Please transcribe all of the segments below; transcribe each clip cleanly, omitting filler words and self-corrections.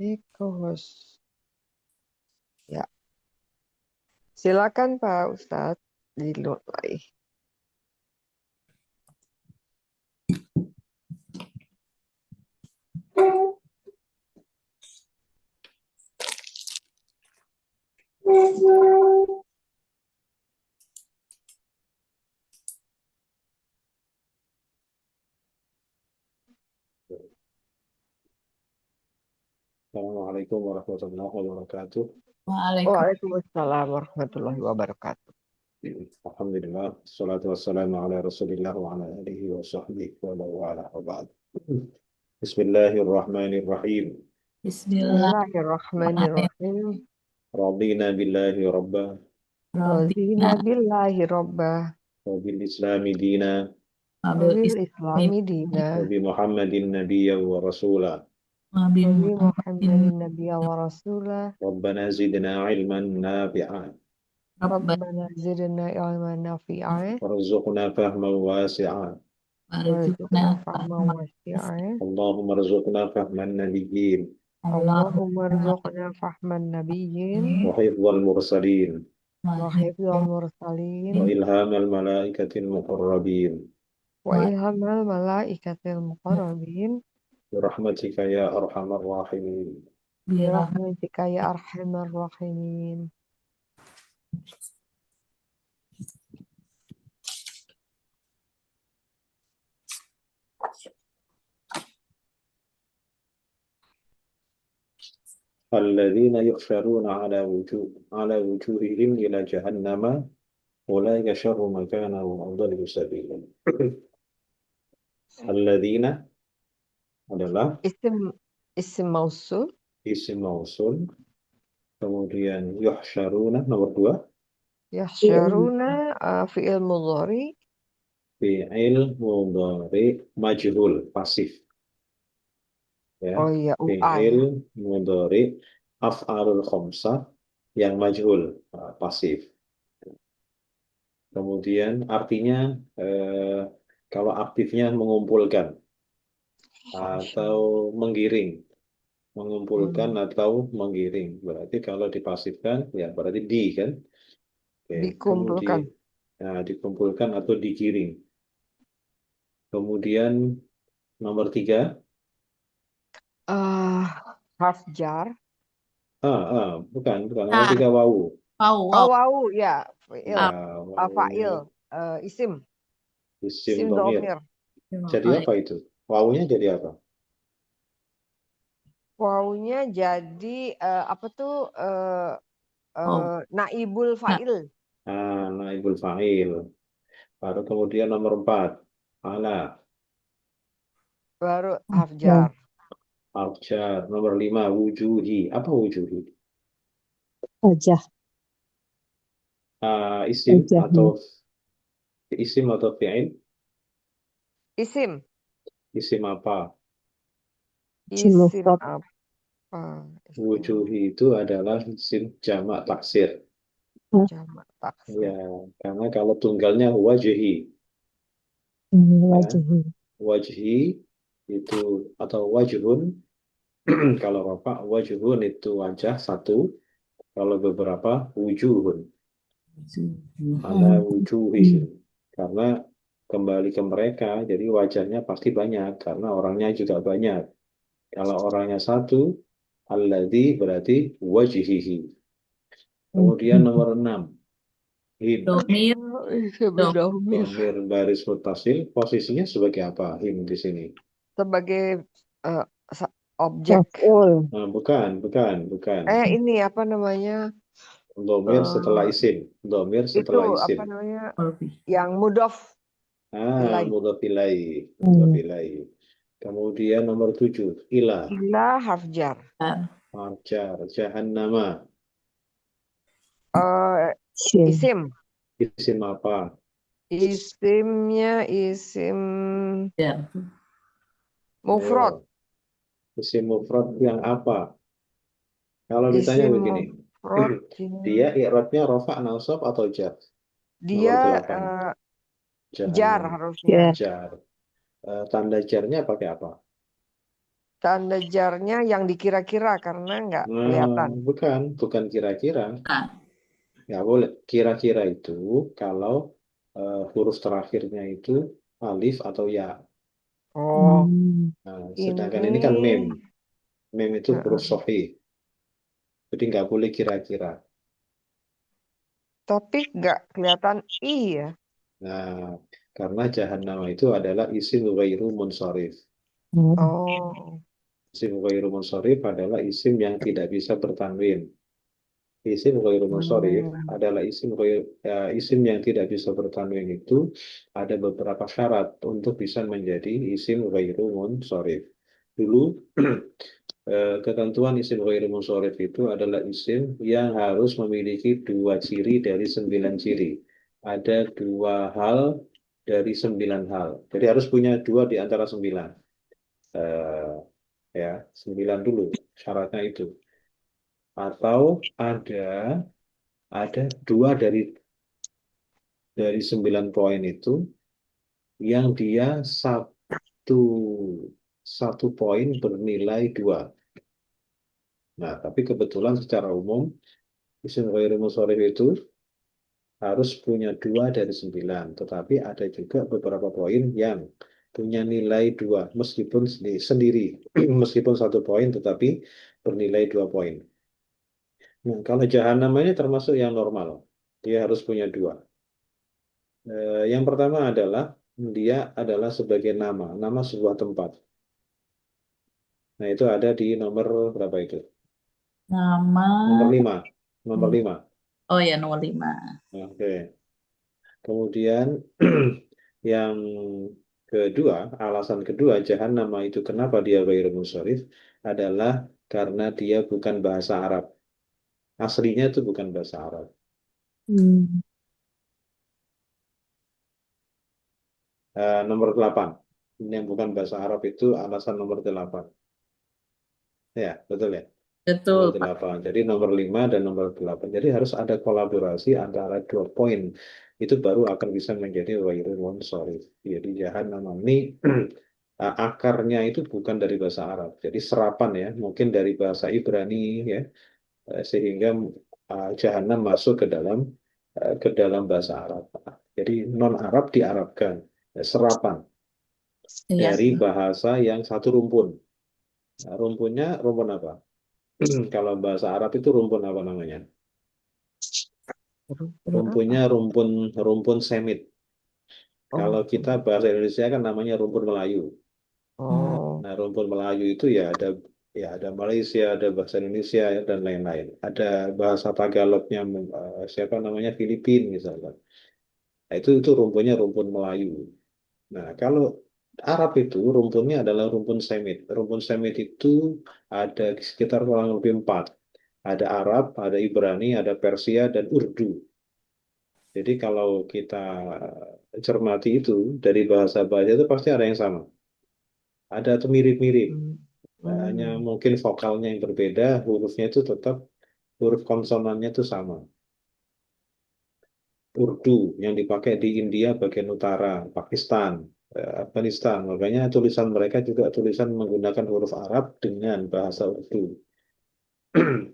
Co-host. Ya, silakan Pak Ustadz dimulai. Assalamualaikum warahmatullahi wabarakatuh. Waalaikumsalam warahmatullahi wabarakatuh. Alhamdulillah, salatu wassalamu ala rasulillah wa ala alihi wa sahbihi wa ala wa ba'd. Bismillahirrahmanirrahim. Bismillahirrahmanirrahim. Bismillahirrahmanirrahim. Radina billahi rabba Razina billahi rabbah. wa bil islami dina Wabil islami dina. wa bi Muhammadin nabiyya wa rasula. Wabi Muhammadin nabiyya wa rasulah. Rabbana zidna ilman nafi'a Rabbana zidna ilman nafi'a. warzuqna fahman wasi'a. Warzuqna fahman wasi'a. Allahumma rzuqna fahman nabiyyin Allahumma rzuqna fahman nabiyyin. wa hifdzal mursalin Wa hifdzal wa mursalin. ilhamal malaikatil muqarrabin. Wa ilhamal malaikatil muqarrabin. Birahmatika ya arhamar rahimin. Birahmatika ya arhamar rahimin. Alladzina yuhsyaruna ala wujuhihim ila jahannama ulaika syarru makana wa adallu sabila. Alladzina adalah Isim mausul. isim mausul, kemudian yuhsyaruna nomor 2 Yahsyaruna fi'il mudhari. fi'il mudhari majhul pasif, ya. Oh iya, UA ya. Fi'il mudhari af'alul khamsah yang majhul pasif. Kemudian artinya kalau aktifnya mengumpulkan atau menggiring, mengumpulkan atau menggiring. Berarti kalau dipasifkan ya berarti di kan. Oke. Dikumpulkan. Kemudian dikumpulkan atau digiring. Kemudian nomor 3 Harf jar. bukan nomor 3 wawu. Oh, wawu ya. Fi'il. Ya, Fa'il. Isim. isim Isim dhamir. dhamir. Jadi apa itu? Wawunya jadi apa? Wawunya jadi apa tuh? Naibul fa'il. Naibul fa'il. Baru kemudian nomor 4 ala. Baru harf jar. Abjar. Nomor 5 wujuhi. Apa wujuhi? Wajah. Isim Wajah. atau fi'il? Isim. Isim apa? Isim apa? Wujuhi itu adalah isim jamak taksir. Jamak taksir. Ya, karena kalau tunggalnya wajhi. Wajhi. Wajhi itu atau wajhun. Kalau rafa wajhun itu wajah satu. Kalau beberapa wujuhun. Ada wujuhihim. Karena kembali ke mereka, jadi wajahnya pasti banyak karena orangnya juga banyak. Kalau orangnya satu, alladzi berarti wajhihi. Kemudian nomor 6 him. Domir baris mutasil, posisinya sebagai apa him di sini? Sebagai objek. Bukan. Ini apa namanya? Domir setelah isim. Domir setelah itu isim. apa namanya? Yang mudhof. Mudhof ilaih. Kemudian nomor 7 ila. Ila harf jar. Harf jar. Jahannama. Isim. Isim apa? Isimnya isim mufrad. Isim mufrad yang apa? Kalau ditanya Isim begini, mufrad dia i'rabnya rafa, nasab atau jar? Dia jar harusnya. Jar. Tanda jarnya pakai apa? Tanda jarnya yang dikira-kira karena nggak kelihatan. Bukan kira-kira. Nah, Nggak boleh. Kira-kira itu kalau huruf terakhirnya itu alif atau ya. Oh, Nah, sedangkan ini ini kan mem. Mem itu huruf Heeh. sahih. Jadi nggak boleh kira-kira. Tapi nggak kelihatan i ya. Nah, karena jahannam itu adalah isim ghairu munsharif. Oh, Isim ghairu munsharif adalah isim yang tidak bisa bertanwin. Isim ghairu munsharif hmm. adalah isim yang tidak bisa bertanwin itu ada beberapa syarat untuk bisa menjadi isim ghairu munsharif. Dulu ketentuan isim ghairu munsharif itu adalah isim yang harus memiliki dua ciri dari 9 ciri. Ada dua hal dari 9 hal. Jadi harus punya dua di antara 9. Eh, ya, 9 dulu syaratnya itu. Atau ada dua dari 9 poin itu yang dia satu poin bernilai 2. Nah, tapi kebetulan secara umum isim ghairu munsharif itu harus punya 2 dari 9. Tetapi ada juga beberapa poin yang punya nilai 2 meskipun sendiri, meskipun 1 poin tetapi bernilai 2 poin. Nah, kalau jahannam ini termasuk yang normal, dia harus punya 2. Yang pertama adalah dia adalah sebagai nama sebuah tempat. Nah, itu ada di nomor berapa itu? nama. Nomor 5. Nomor 5. Oh ya, nomor 5. Oke. Kemudian yang kedua, alasan kedua jahannam itu kenapa dia ghairu munsharif adalah karena dia bukan bahasa Arab. Aslinya itu bukan bahasa Arab. Nomor 8. Ini yang bukan bahasa Arab itu alasan nomor 8. Ya, betul ya? Betul, Nomor Pak. 8. Jadi nomor 5 dan nomor 8. Jadi harus ada kolaborasi antara 2 poin. Itu baru akan bisa menjadi ghairu munsharif. Jadi jahannam ini akarnya itu bukan dari bahasa Arab. Jadi serapan ya, mungkin dari bahasa Ibrani ya, sehingga jahannam masuk ke dalam bahasa Arab. Jadi non Arab diarabkan. Serapan Iya. dari bahasa yang satu rumpun. Nah, rumpunnya rumpun apa? Kalau bahasa Arab itu rumpun apa namanya? Rumpunnya rumpun Semit. Kalau kita bahasa Indonesia kan namanya rumpun Melayu. Oh, Nah, rumpun Melayu itu ya ada Malaysia, ada bahasa Indonesia ya, dan lain-lain. Ada bahasa Tagalognya siapa namanya Filipin misalnya. Nah, itu rumpunnya rumpun Melayu. Nah, kalau Arab itu rumpunnya adalah rumpun Semit. Rumpun Semit itu ada sekitar kurang lebih 4. Ada Arab, ada Ibrani, ada Persia, dan Urdu. Jadi kalau kita cermati itu dari bahasa-bahasa itu pasti ada yang sama. Ada atau mirip-mirip. Hanya mungkin vokalnya yang berbeda, hurufnya itu tetap huruf konsonannya itu sama. Urdu yang dipakai di India bagian utara, Pakistan, Afghanistan. Makanya tulisan mereka juga tulisan menggunakan huruf Arab dengan bahasa Urdu.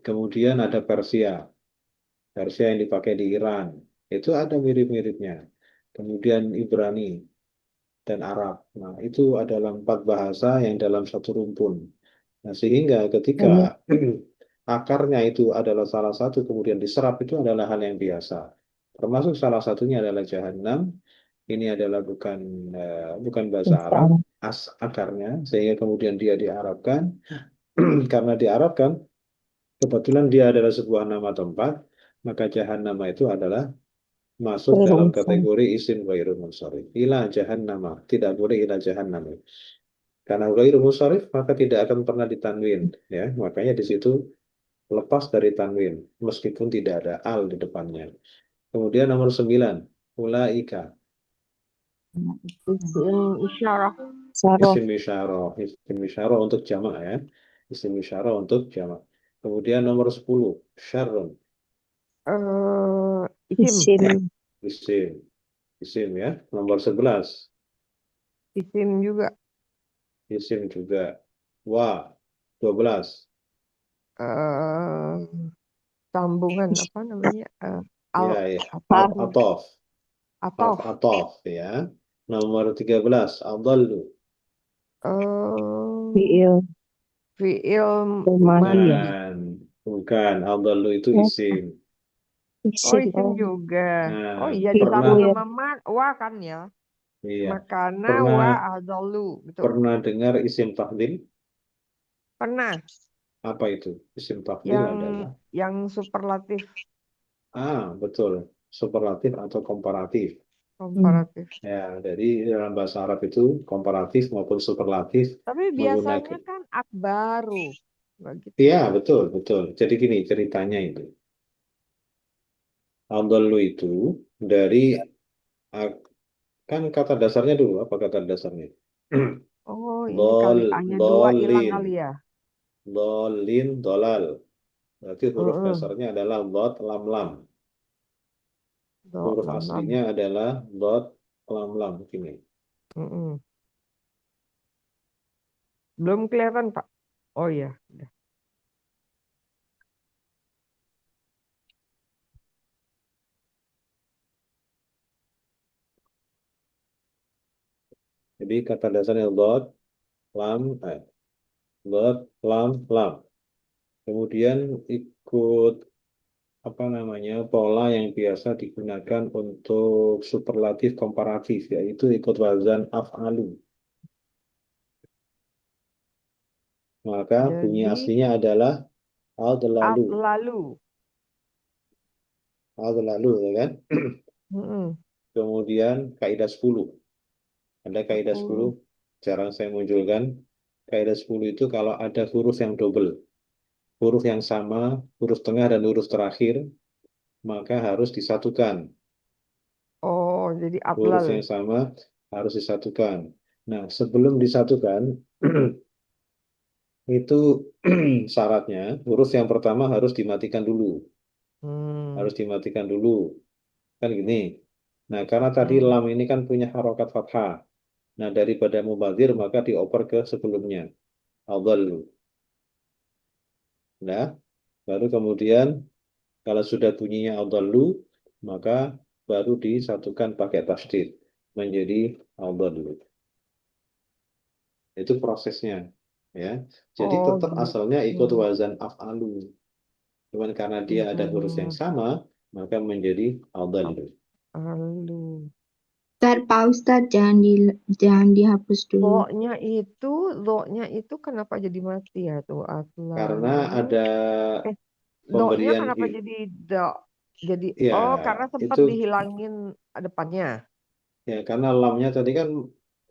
Kemudian ada Persia. Persia yang dipakai di Iran. Itu ada mirip-miripnya. Kemudian Ibrani dan Arab. Nah, itu adalah 4 bahasa yang dalam satu rumpun. Nah, sehingga ketika akarnya itu adalah salah satu, kemudian diserap itu adalah hal yang biasa. Termasuk salah satunya adalah Jahannam. Ini adalah bukan bahasa Arab, akarnya, sehingga kemudian dia diarabkan. Karena diarabkan, kebetulan dia adalah sebuah nama tempat, maka Jahannam itu adalah masuk dalam kategori isim ghairu munsharif. Ila jahannama, tidak boleh ila jahannam. Karena ghairu munsharif maka tidak akan pernah ditanwin, ya. Makanya di situ lepas dari tanwin meskipun tidak ada al di depannya. Kemudian nomor 9, ulaika. isim isyarah. Isim isyarah untuk jamak ya. Isim isyarah untuk jamak. Kemudian nomor 10, syarrun. Isim. Isim ya. Nomor 11, Isim juga. isim juga. Wa 12. Eh, Sambungan apa namanya? Al Ya, ya. apa? Atof. Harf Atof. atof ya. Nomor 13. Adallu. Eh, Fiil Fiil madi ya. madi. Bukan. Adallu itu Oh, isim. Oh, isim. isim Oh, juga. Oh Nah, iya, pernah disambung fiil. sama wa kan ya. iya, Makana pernah wa adalu gitu. pernah dengar isim tafdil? Pernah Apa itu? Isim tafdil yang adalah superlatif betul, superlatif atau komparatif. komparatif. Ya, jadi dalam bahasa Arab itu komparatif maupun superlatif Tapi biasanya menggunakan. kan akbaru. Nggak gitu. Iya, betul, betul. Jadi gini ceritanya itu. Adallu itu dari ak- kan kata dasarnya dulu apa kata dasarnya? Oh, ini Dol, kali A-nya 2 hilang dolin, kali ya. dolin, dolal. Berarti huruf Heeh. dasarnya adalah dot, lam, lam. Do, Huruf lam, lam. aslinya adalah dot, lam, lam. Gini. Heeh. Belum kelihatan, Pak. Oh iya. Udah. Jadi kata dasarnya lam, dot, lam, lam. Kemudian ikut apa namanya pola yang biasa digunakan untuk superlatif komparatif, yaitu ikut wazan af'alu. Maka bunyi Jadi aslinya adalah adlalu, lalu. adlalu, ya kan? Heeh. Kemudian kaidah 10. Ada kaidah 10, 10. jarang saya munculkan. Kaidah 10 itu kalau ada huruf yang double, huruf yang sama, huruf tengah dan huruf terakhir, maka harus disatukan. Oh, jadi Huruf atlal. yang sama harus disatukan. Nah, sebelum disatukan, itu syaratnya huruf yang pertama harus dimatikan dulu. Hmm. Harus dimatikan dulu. Kan gini. Nah, karena tadi Hmm. lam ini kan punya harokat fathah. Nah, daripada mubadir maka dioper ke sebelumnya. Adallu. Nah, baru kemudian kalau sudah bunyinya adallu, maka baru disatukan pakai tasdid menjadi adallu. Itu prosesnya, ya. Jadi Oh, tetap asalnya ikut gitu. wazan af'alu. Cuman karena dia ada huruf yang Hmm. sama, maka menjadi adallu. Lalu. Ustadz, Pak Ustadz, jangan dihapus dulu. Lo-nya itu kenapa jadi mati ya tuh Karena atlalu? ada Eh, do-nya pemberian kenapa jadi do? Jadi ya karena sempat itu dihilangin depannya. ya karena lamnya tadi kan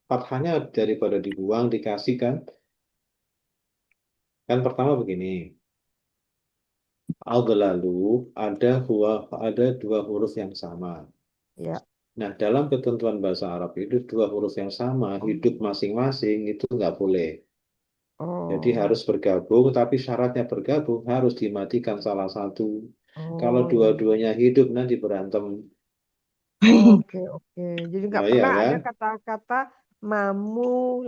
fathahnya daripada dibuang dikasih kan. Kan pertama begini, adlalu ada dua huruf yang sama. Ya. Nah, dalam ketentuan bahasa Arab itu dua huruf yang sama hidup Oh. masing-masing itu nggak boleh. Jadi Oh. harus bergabung, tapi syaratnya bergabung harus dimatikan salah satu. Kalau Oh iya. dua-duanya hidup nanti berantem. Oke, oke. Jadi nggak Nah, iya pernah kan? ada kata-kata mamu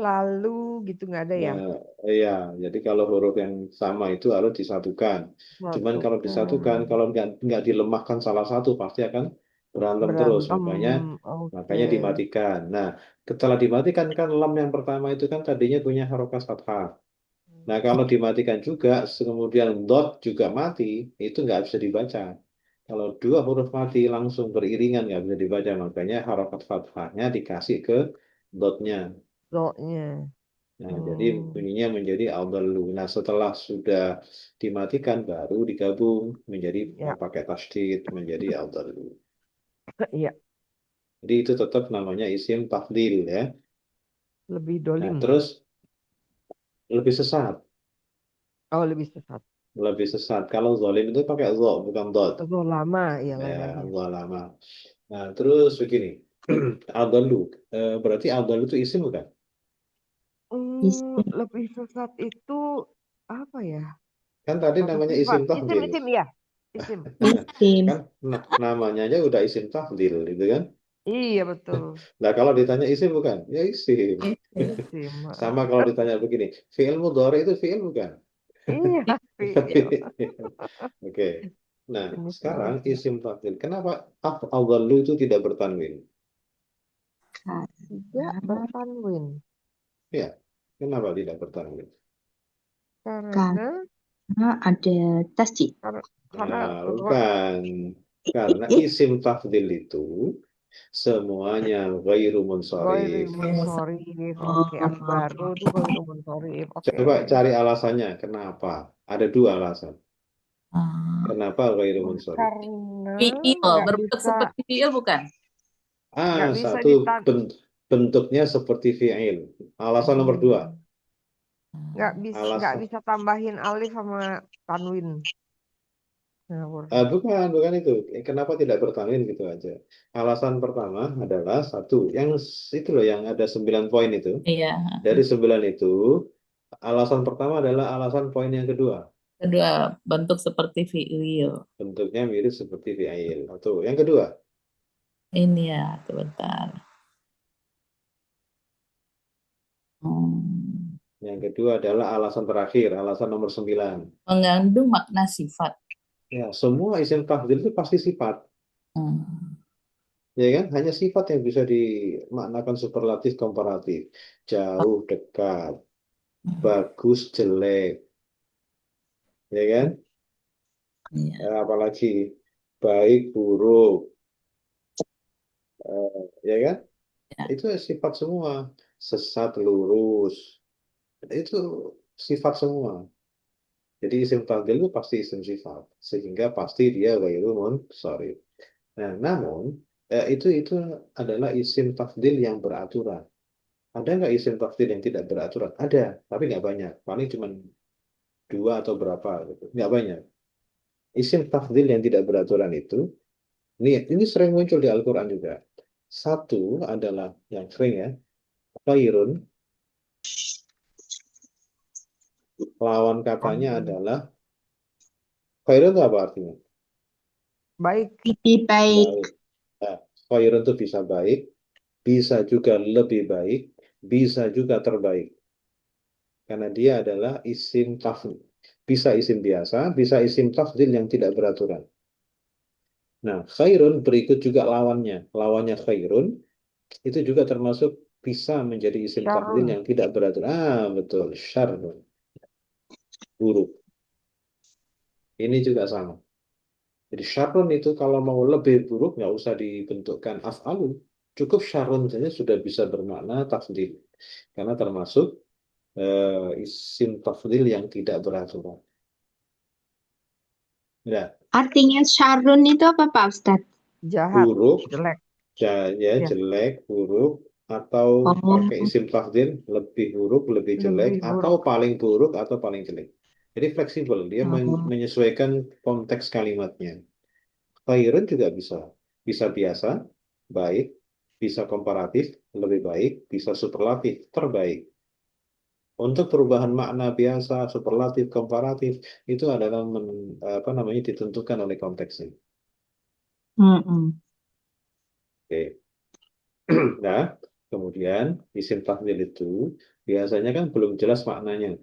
lalu gitu nggak ada ya? Nah, iya. Jadi kalau huruf yang sama itu harus disatukan. Cuman kalau disatukan, Satukan kalau nggak dilemahkan salah satu pasti akan berantem terus. berantem. Makanya Oke. dimatikan. Nah, setelah dimatikan kan lam yang pertama itu kan tadinya punya harokat fathah. Nah, kalau dimatikan juga, kemudian dot juga mati, itu nggak bisa dibaca. Kalau dua huruf mati langsung beriringan nggak bisa dibaca, makanya harokat fathahnya dikasih ke dotnya. Do-nya. Nah, jadi Hmm. bunyinya menjadi adallu. Nah, setelah sudah dimatikan, baru digabung menjadi Ya, pakai tasdid menjadi adallu. iya. Jadi itu tetap namanya isim tafdil ya. Lebih Nah, dolim. terus lebih sesat. Oh, lebih sesat. Lebih sesat. Kalau zalim itu pakai zo, bukan dot. Terlalu lama ya Ya, lain lagi. lama. Nah, terus begini. Adallu. Berarti adallu itu isim bukan? Isim. Lebih sesat itu apa ya? Kan tadi Satu namanya sifat. isim Isim, tafdil. isim ya. Isim. Isim. Kan namanya aja udah isim tafdil gitu kan. Iya betul. Nah, kalau ditanya isim bukan? Ya isim. Isim. Sama kalau ditanya begini, fi'il mudhari itu fi'il bukan? Iya, fiil. Oke. Nah, Jenis sekarang jenisnya. isim tafdhil. Kenapa afdhalu itu tidak bertanwin? Tidak bertanwin. Ya, kenapa tidak bertanwin? Karena ada tasjid. karena Nah, bukan. Karena isim tafdhil itu semuanya ghairu Ghairi munsharif. munsharif. Oke, baru itu ghairi munsharif. Oke, Coba oke. cari alasannya. Kenapa? Ada dua alasan. Ah, Kenapa ghairu munsharif? Karena fiil, nggak berbentuk bisa seperti fiil bukan? nggak bisa Satu bentuknya seperti fi'il. Alasan nomor dua. nggak Alasan bisa tambahin alif sama tanwin. Ngawur. bukan itu. Kenapa tidak bertanwin gitu aja. Alasan pertama adalah satu, yang itu loh yang ada 9 poin itu. Iya. Dari 9 itu, alasan pertama adalah alasan poin yang kedua. Kedua, bentuk seperti fiil. Bentuknya mirip seperti fi'il. Atau yang kedua, Ini ya, sebentar. Hmm. yang kedua adalah alasan terakhir, alasan nomor 9. Mengandung makna sifat. Ya, semua isim tafdhil itu pasti sifat. Hmm. Ya kan? Hanya sifat yang bisa dimaknakan superlatif komparatif. Jauh, dekat, bagus, jelek. Ya kan? Iya. Apalagi baik, buruk. Ya kan? Ya. Itu sifat semua. Sesat, lurus. Itu sifat semua. Jadi isim tafdhil itu pasti isim sifat. Sehingga pasti dia ghairu munsharif. Nah, namun itu adalah isim tafdhil yang beraturan. Ada nggak isim tafdhil yang tidak beraturan? Ada, tapi nggak banyak. Paling cuma dua atau berapa gitu. Nggak banyak. Isim tafdhil yang tidak beraturan itu, ini sering muncul di Al-Quran juga. Satu adalah yang sering ya, khairun, lawan katanya adalah, khairun itu apa artinya? Baik. Lebih baik. Baik. Nah, khairun itu bisa baik, bisa juga lebih baik, bisa juga terbaik. Karena dia adalah isim tafdhil. Bisa isim biasa, bisa isim tafdhil yang tidak beraturan. Nah, khairun berikut juga lawannya. Lawannya khairun itu juga termasuk bisa menjadi isim tafdhil Syarrun. yang tidak beraturan. Betul. Syarrun. Buruk. Ini juga sama. Jadi syarrun itu kalau mau lebih buruk nggak usah dibentukkan af'alu. Cukup syarrun saja sudah bisa bermakna tafdhil. Karena termasuk isim tafdhil yang tidak beraturan. Ya, Artinya Syarun itu apa Pak Ustadz? Jahat. buruk, Jelek. ya Ya. jelek, buruk, atau pakai Oh, isim tafdhil lebih buruk, lebih jelek, Lebih atau buruk. paling buruk atau paling jelek. Jadi fleksibel, dia oh. menyesuaikan konteks kalimatnya. Khairun juga bisa, bisa biasa, baik, bisa komparatif, lebih baik, bisa superlatif, terbaik. Untuk perubahan makna biasa, superlatif, komparatif itu adalah apa namanya ditentukan oleh konteksnya. Mm-mm. Oke. Nah, kemudian isim tafdhil itu biasanya kan belum jelas maknanya.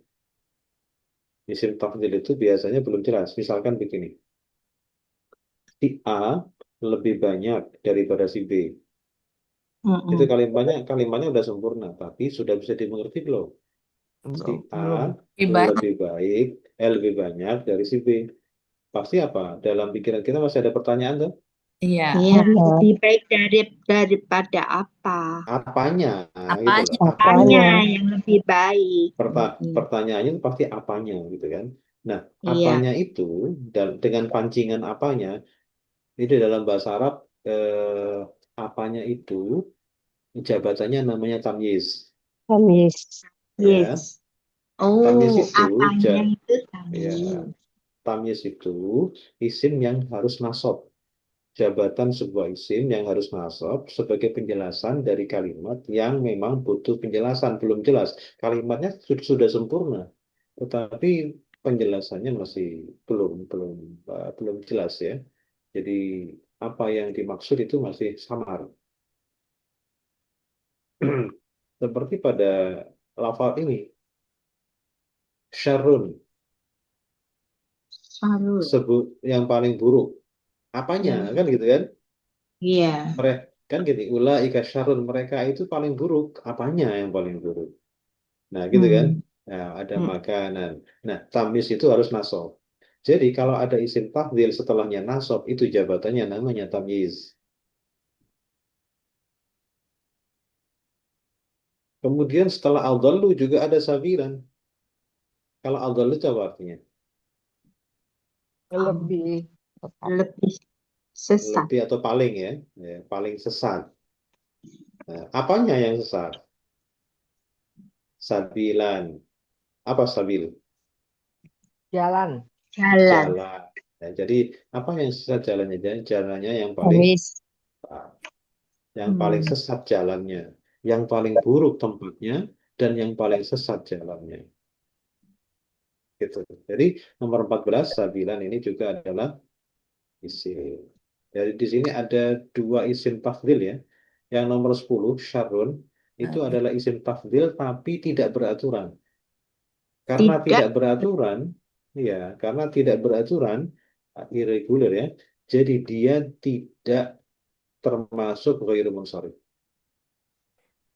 Isim tafdhil itu biasanya belum jelas. Misalkan begini, si A lebih banyak daripada si B. Itu Mm-mm. kalimatnya udah sempurna, tapi sudah bisa dimengerti belum? Si Belum. A Belum. Lebih banyak. lebih baik, lebih banyak dari si B. Pasti apa? Dalam pikiran kita masih ada pertanyaan tuh. Iya. Iya, Apa? lebih baik daripada apa? Apanya? Gitu Apanya? loh. Apanya Apanya? yang lebih baik? Mm-mm. Pertanyaannya pasti apanya gitu kan. Nah, Iya. apanya itu dan dengan pancingan apanya itu dalam bahasa Arab apanya itu jabatannya namanya tamyiz Kamis. ya. Yes. Tamyiz Oh, itu apanya itu ya tadi. tamyiz itu isim yang harus nasab. Jabatan sebuah isim yang harus nasab sebagai penjelasan dari kalimat yang memang butuh penjelasan belum jelas. Kalimatnya sudah sempurna, tetapi penjelasannya masih belum jelas ya. Jadi apa yang dimaksud itu masih samar. Seperti pada lafal ini, syarrun, Sarul. sebut yang paling buruk. Apanya? Yang Kan gitu kan? iya. Mereka kan gitu, ulaika syarrun, mereka itu paling buruk. Apanya yang paling buruk? Nah, gitu kan? Hmm. Nah, ada Hmm. makanan. Nah, tamyiz itu harus nasab. Jadi kalau ada isim tafdhil setelahnya nasab, itu jabatannya namanya tamyiz. Kemudian setelah al-dhallu juga ada sabilan. Kalau al-dhallu itu apa artinya? Lebih tepat. Lebih sesat. Lebih atau paling ya, paling sesat. Nah, apanya yang sesat? Sabilan. Apa sabil? Jalan. Jalan. Jalan. Nah, jadi apa yang sesat jalannya? Jadi jalannya yang paling Garis. Hmm. sesat jalannya, yang paling buruk tempatnya, dan yang paling sesat jalannya. Gitu. Jadi nomor 14 sabilan ini juga adalah isim. Jadi di sini ada dua isim tafdhil ya. Yang nomor 10 syarrun itu adalah isim tafdhil tapi tidak beraturan. Karena Tidak. tidak beraturan, ya, karena tidak beraturan, irregular ya. Jadi dia tidak termasuk ghairu munsharif.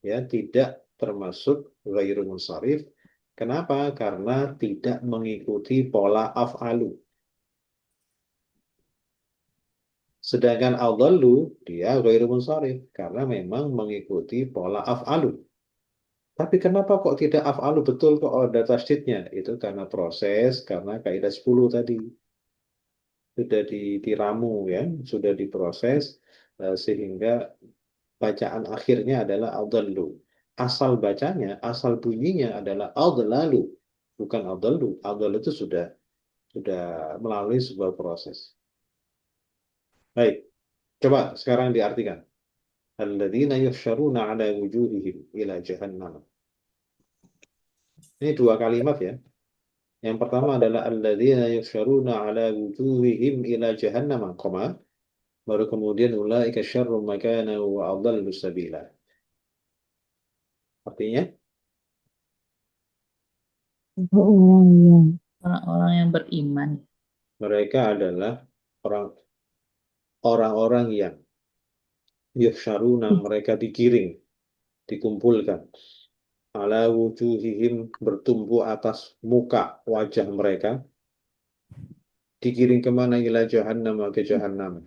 Ya, tidak termasuk ghairu munsharif. Kenapa? Karena tidak mengikuti pola af'alu. Sedangkan al-dhallu dia ghairu munsharif karena memang mengikuti pola af'alu. Tapi kenapa kok tidak af'alu betul kok ada tasdidnya? Itu karena proses, karena kaidah 10 tadi. Sudah diramu ya, sudah diproses sehingga bacaan akhirnya adalah al-dhallu. Asal bacanya, asal bunyinya adalah al-dhallalu, bukan al-dhallu. Al-dhallu itu sudah melalui sebuah proses. Baik, coba sekarang diartikan. Alladzina yuhsyaruna ala wujuhihim ila jahannam. Ini dua kalimat ya. Yang pertama adalah alladzina yuhsyaruna ala wujuhihim ila jahannam, koma. Baru kemudian ulaika syarrum makana wa adallu sabila. Artinya Orang-orang yang beriman. mereka adalah orang-orang yang yuhsyaruna, mereka digiring, dikumpulkan. Ala wujuhihim, bertumbuh atas muka wajah mereka. Digiring kemana? Ila jahannam, ke jahannam.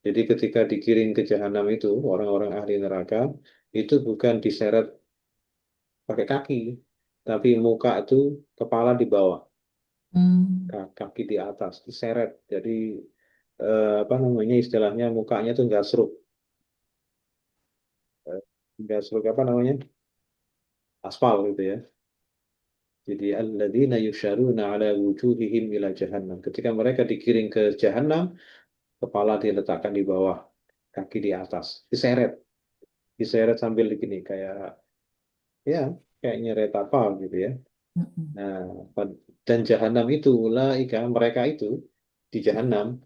Jadi ketika digiring ke jahanam itu, orang-orang ahli neraka, itu bukan diseret pakai kaki, tapi muka itu kepala di bawah, Hmm. kaki di atas, diseret. Jadi apa namanya istilahnya mukanya tuh nggak seruk. Nggak seruk apa namanya? Aspal gitu ya. Jadi alladzina yusyaruna ala wujuhihim ila jahannam. Ketika mereka digiring ke jahanam, kepala diletakkan di bawah, kaki di atas, diseret. Diseret sambil begini kayak ya kayak nyeret apa gitu ya. Mm-mm. Nah, dan jahanam itu ulaika, mereka itu di jahanam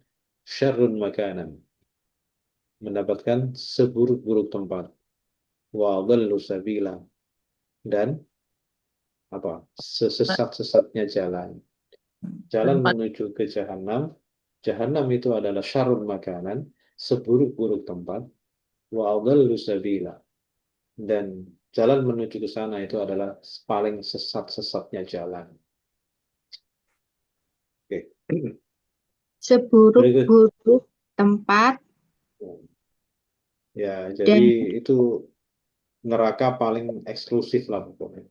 syarrun makanan, mendapatkan seburuk-buruk tempat, wa dhallu sabila, dan apa? Sesesat-sesatnya jalan. Jalan Tempat menuju ke jahanam. Jahanam itu adalah syarrun makanan, seburuk-buruk tempat, wa dhallu sabila, dan jalan menuju ke sana itu adalah paling sesat-sesatnya jalan. Oke. Berikut. Seburuk-buruk tempat Ya, jadi dan itu neraka paling eksklusif lah pokoknya.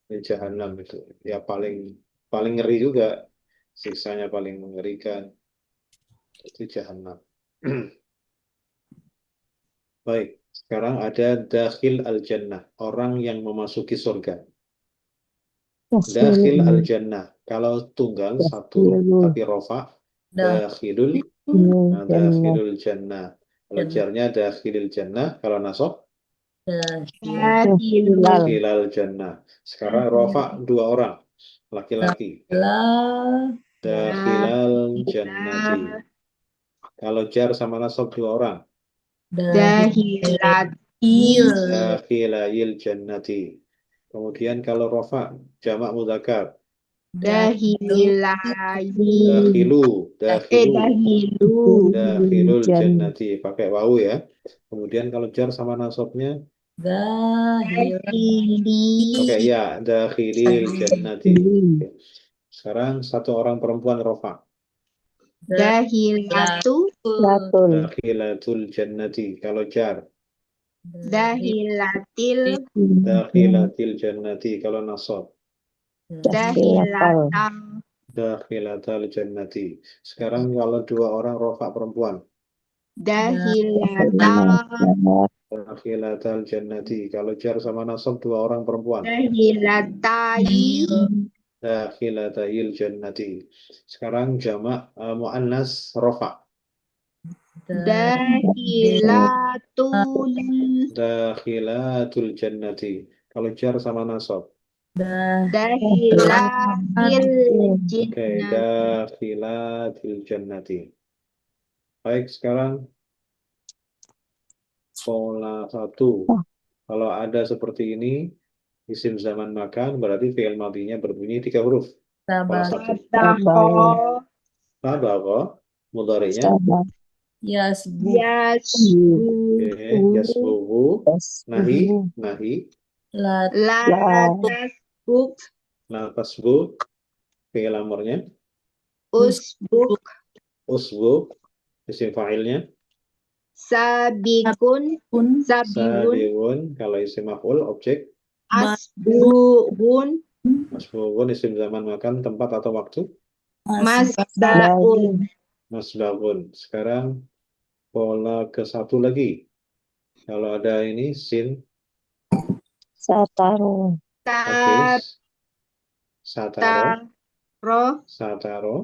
Di Jahanam itu. Ya paling paling ngeri juga. Siksanya paling mengerikan. Itu Jahanam. Baik, sekarang ada dakhil al-jannah. Orang yang memasuki surga. Dakhil al-jannah. Kalau tunggal satu, tapi rofa. dah Dakhilul, dakhilul jannah. Kalau jarnya dakhilil jannah. Kalau nasab, dakhilul dakhilal jannah. Sekarang rofa dua orang. Laki-laki. Dakhilal jannati. Kalau jar sama nasab dua orang. dahilat Il. dakhilayil jannati. Kemudian kalau rofa jamak mudzakkar, Dahilayi. dakhilu, dakhilu, Dahilu. dakhilul Jan. jannati pakai wawu ya. Kemudian kalau jar sama nasabnya Dahil. pakai ya, dakhilil jannati. Oke. Sekarang satu orang perempuan rofa, Dahilatu. Latul. dakhilatul jannati. Kalau jar Dahilatil. dakhilatil jannati. Kalau nasab Dahilatal. Dahilatam. dakhilatal jannati. Sekarang kalau dua orang rofa perempuan, Dahilata. dakhilatal jannati. Kalau jar sama nasab dua orang perempuan, Dahilatai. dakhilatayil jannati. Sekarang jamak muannas rofa, Dahilatul. dakhilatul jannati. Kalau jar sama nasab, Dahilatil oke, jinnati. dakhilatil jannati. Baik, sekarang pola satu. Kalau ada seperti ini, isim zaman makan berarti fi'il madinya berbunyi 3 huruf. Pola Sabar. satu. Sadaqo. Sadaqo, mudhari'nya Sabar. Yasbu. Yasbu. oke, yasbuhu, nahi, nahi, Lat. La tasbuk. la tasbuk, fi'il amrnya, Usbuk. usbuk, isim fa'ilnya, Sabikun. Pun. Sabihun. sabiun, kalau isim maf'ul, objek, Asbuhun. masbukun, isim zaman makan, tempat atau waktu, Masbaun. masbabun. Sekarang pola ke satu lagi. Kalau ada ini sin, Sataro. oke, sataro, Taro. sataro,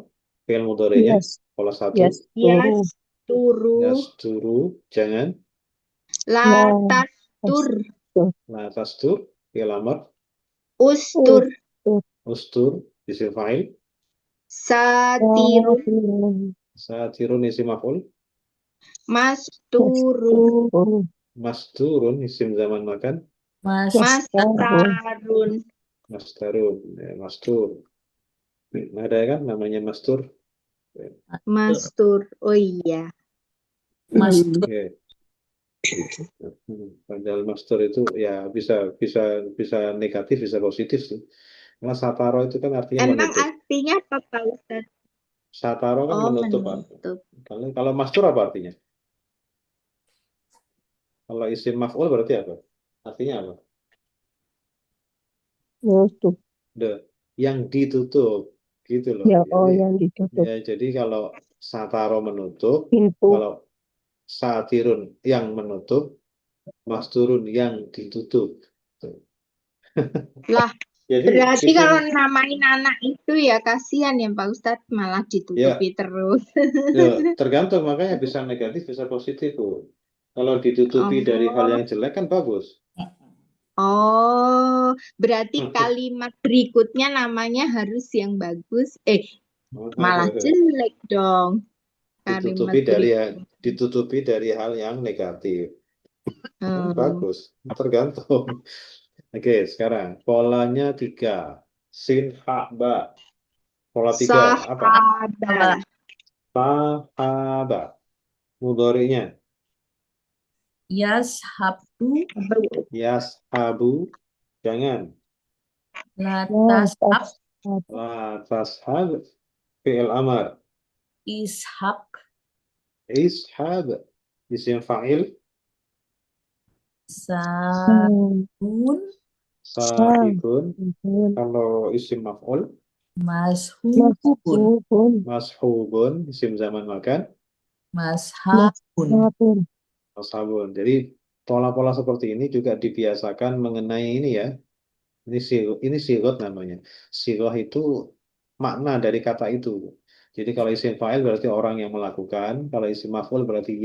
fi'il mudhari'nya, Yes. pola satu, Yes. Turu. Yasturu. yasturu, jangan, La tastur. la tastur, fi'il amr, Ustur. ustur, isim fa'il, Satirun. satirun, isim maf'ul, Masturun. masturun, isim zaman makan, Mastarun. mastarun, mastur. Ada kan namanya mastur? Mastur. Oh iya. Mastur. Oke. Padahal mastur itu ya bisa bisa bisa negatif, bisa positif sih. Karena sataro itu kan artinya Emang menutup. artinya apa Pak Ustadz? Sataro kan Oh, menutup, Pak. menutup. Kalau mastur apa artinya? Kalau isim maf'ul berarti apa? Artinya apa? Nutup. Yang ditutup, gitu loh. Ya, oh, Jadi, yang ditutup. ya, jadi kalau sataro menutup, Pintu. kalau satirun yang menutup, masturun yang ditutup. Tuh. Lah, Jadi berarti isim kalau namain anak itu ya kasihan ya Pak Ustadz, malah ditutupi terus. ya, tergantung, makanya bisa negatif, bisa positif, Bu. Kalau ditutupi dari hal yang jelek kan bagus. Oh, berarti kalimat berikutnya namanya harus yang bagus. Malah jelek dong. Ditutupi dari ditutupi dari hal yang negatif. Bagus, tergantung. Oke, sekarang polanya 3. Sin, ha, ba. Pola 3 apa? Sahabat. Sahaba. Mudhari'nya Yashabu. yashabu. Jangan. Latashab. La tashab. Fi'il amar. Ishab. Ishab. Isim fa'il. Sabun. Sahibun. Kalau isim maf'ul. Mashubun. Mashubun. Isim zaman makan. Mashabun. Mashabun. Jadi pola-pola seperti ini juga dibiasakan mengenai ini ya. Ini sigot namanya. Sigoh itu makna dari kata itu. Jadi kalau isim fa'il berarti orang yang melakukan. Kalau isim maf'ul berarti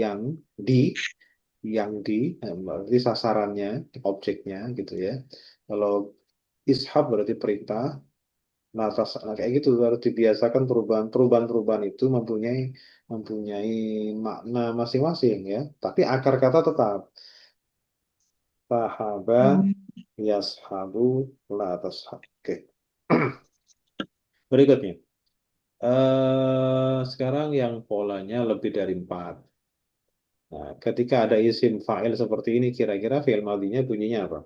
berarti sasarannya, objeknya gitu ya. Kalau ishab berarti perintah. Nah, kayak gitu harus dibiasakan perubahan itu mempunyai makna masing-masing ya. Tapi akar kata tetap. Sahaba, yashabu, la tashab. Oke. Berikutnya. Sekarang yang polanya lebih dari 4. Nah, ketika ada isim fa'il seperti ini, kira-kira fi'il madhinya bunyinya apa?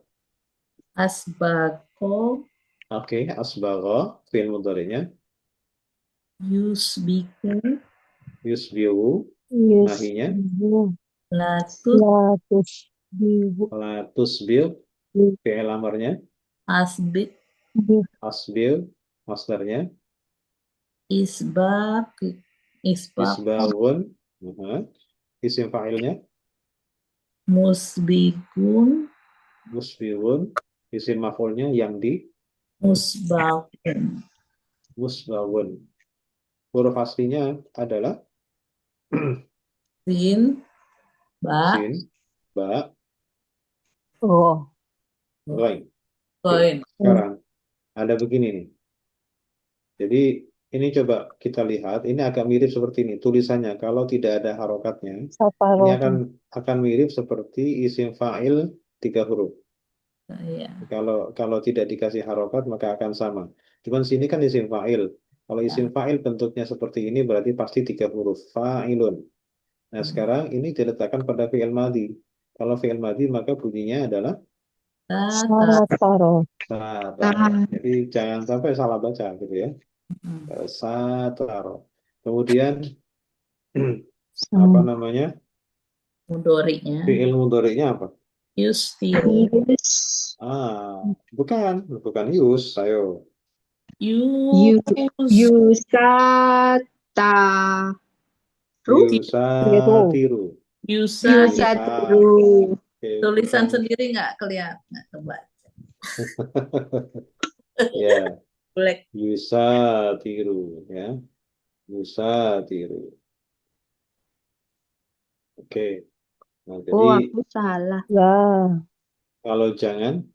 Asbako, Oke, asbagha, fi'il mudhari'nya. yusbiku, Yusbihu, Yes. nahinya. latut, Latus. Bibu. La tusbil, fi'il amarnya. asbik, Asbil, masdarnya. isbak, isbak, Isbaghun, isim fa'ilnya. musbikun, Musbihun, isim maf'ulnya yang di. musbakun, Musbaghun. Huruf aslinya adalah sin, ba, sin, ba, Oh. ghain. Oke, koin. sekarang ada begini nih. Jadi ini coba kita lihat, ini agak mirip seperti ini tulisannya. Kalau tidak ada harokatnya, ini Saparot. akan mirip seperti isim fa'il 3 huruf. Ya. Kalau tidak dikasih harokat maka akan sama. Cuman sini kan isim fa'il. Kalau isim fa'il bentuknya seperti ini berarti pasti 3 huruf. Fa'ilun. Nah sekarang ini diletakkan pada fi'il madhi. Kalau fi'il madhi maka bunyinya adalah Tata, Sataro. sataro. Jadi jangan sampai salah baca gitu ya. Sataro. Kemudian apa namanya? mudorinya, Fi'il mudhari'nya apa? yustiru, Bukan yus. Ayo. yus, Yusata. Yusatiru. yusa, Yusatiru. Oke, tulisan bukan. sendiri nggak kelihatan, nggak kebaca. Ya, Black. yusatiru ya. Yusatiru. Oke. Nah, Oh, jadi aku salah. Lah. kalau jangan